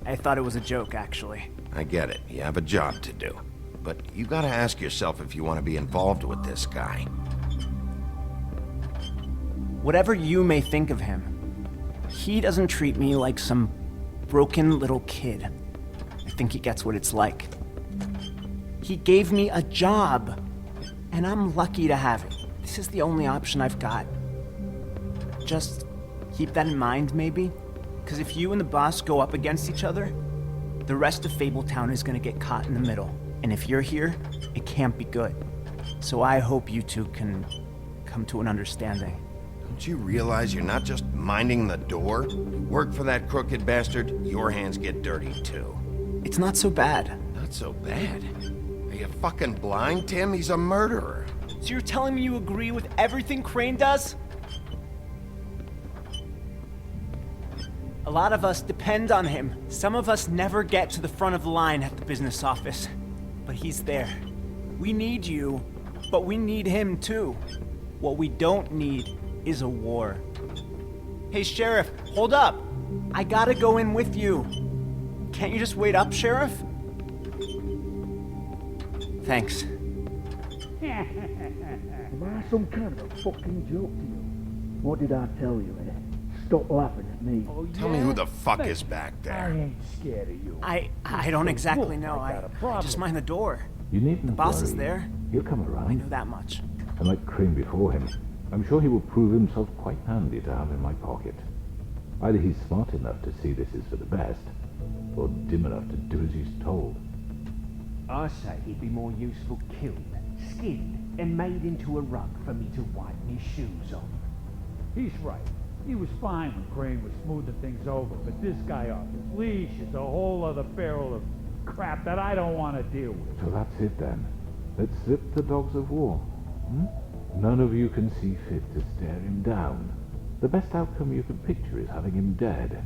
I thought it was a joke, actually. I get it. You have a job to do. But you gotta ask yourself if you want to be involved with this guy. Whatever you may think of him, he doesn't treat me like some broken little kid. I think he gets what it's like. He gave me a job, and I'm lucky to have it. This is the only option I've got. Just keep that in mind, maybe? Because if you and the boss go up against each other, the rest of Fabletown is gonna get caught in the middle. And if you're here, it can't be good. So I hope you two can come to an understanding. Don't you realize you're not just minding the door? You work for that crooked bastard, your hands get dirty too. It's not so bad. Not so bad? Are you fucking blind, Tim? He's a murderer. So you're telling me you agree with everything Crane does? A lot of us depend on him. Some of us never get to the front of the line at the business office. But he's there. We need you, but we need him too. What we don't need is a war. Hey, Sheriff, hold up. I gotta go in with you. Can't you just wait up, Sheriff? Thanks. Am I some kind of a fucking joke to you? What did I tell you, eh? Stop laughing at me. Tell me who the fuck is back I there. ain't scared of you. I don't exactly know. I just mind the door. You needn't The boss worry. is there. He'll come around. I know that much. And like Crane before him, I'm sure he will prove himself quite handy to have in my pocket. Either he's smart enough to see this is for the best, or dim enough to do as he's told. I say he'd be more useful killed, skinned, and made into a rug for me to wipe me shoes on. He's right. He was fine when Crane was smoothing things over, but this guy off his leash is a whole other barrel of crap that I don't want to deal with. So that's it then. Let's slip the dogs of war. None of you can see fit to stare him down. The best outcome you can picture is having him dead.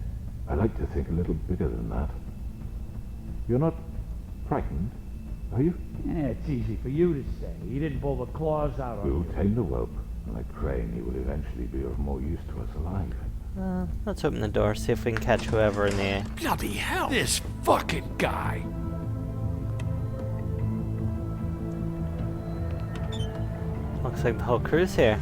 I like to think a little bigger than that. You're not frightened, are you? It's easy for you to say. He didn't pull the claws out on We'll you. tame the whelp. Like Crane, he will eventually be of more use to us alive. Let's open the door, see if we can catch whoever in the... Bloody hell! This fucking guy! Looks like the whole crew's here.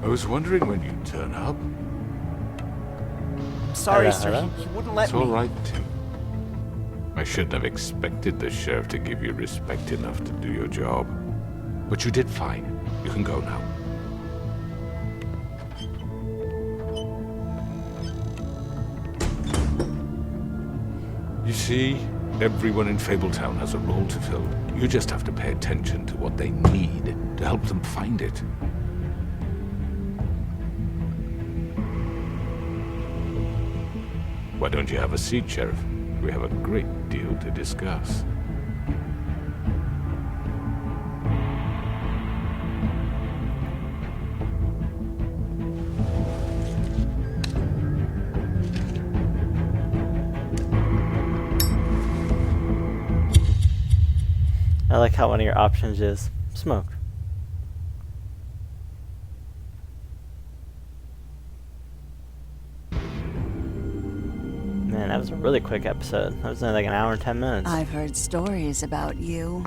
I was wondering when you'd turn up. Sorry, Hello, sir. hello? He wouldn't let It's me. all right, Tim. I shouldn't have expected the sheriff to give you respect enough to do your job. But you did fine. You can go now. You see, everyone in Fabletown has a role to fill. You just have to pay attention to what they need to help them find it. Why don't you have a seat, Sheriff? We have a great deal to discuss. I like how one of your options is smoke. Man, that was a really quick episode. That was only like an hour and 10 minutes. I've heard stories about you.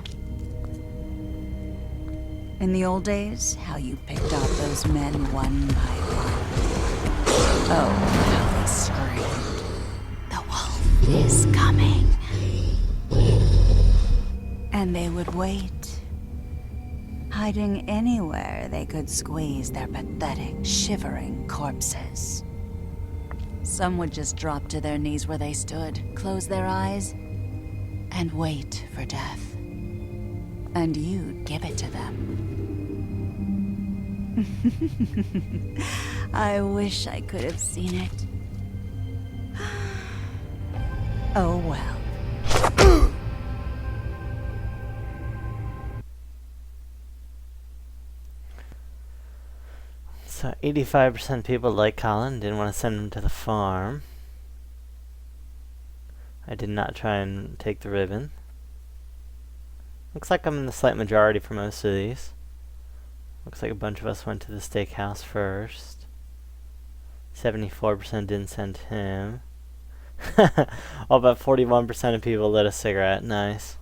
In the old days, how you picked off those men one by one. Oh, how they screamed. The wolf is coming. And they would wait, hiding anywhere they could squeeze their pathetic, shivering corpses. Some would just drop to their knees where they stood, close their eyes, and wait for death. And you'd give it to them. I wish I could have seen it. Oh well. So 85% people like Colin, didn't want to send him to the farm. I did not try and take the ribbon. Looks like I'm in the slight majority for most of these. Looks like a bunch of us went to the steakhouse first. 74% didn't send him. All but 41% of people lit a cigarette. Nice.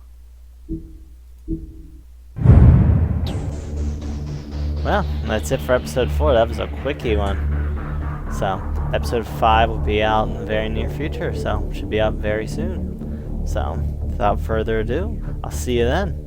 Well, that's it for episode 4. That was a quickie one. So, episode 5 will be out in the very near future, so should be out very soon. So, without further ado, I'll see you then.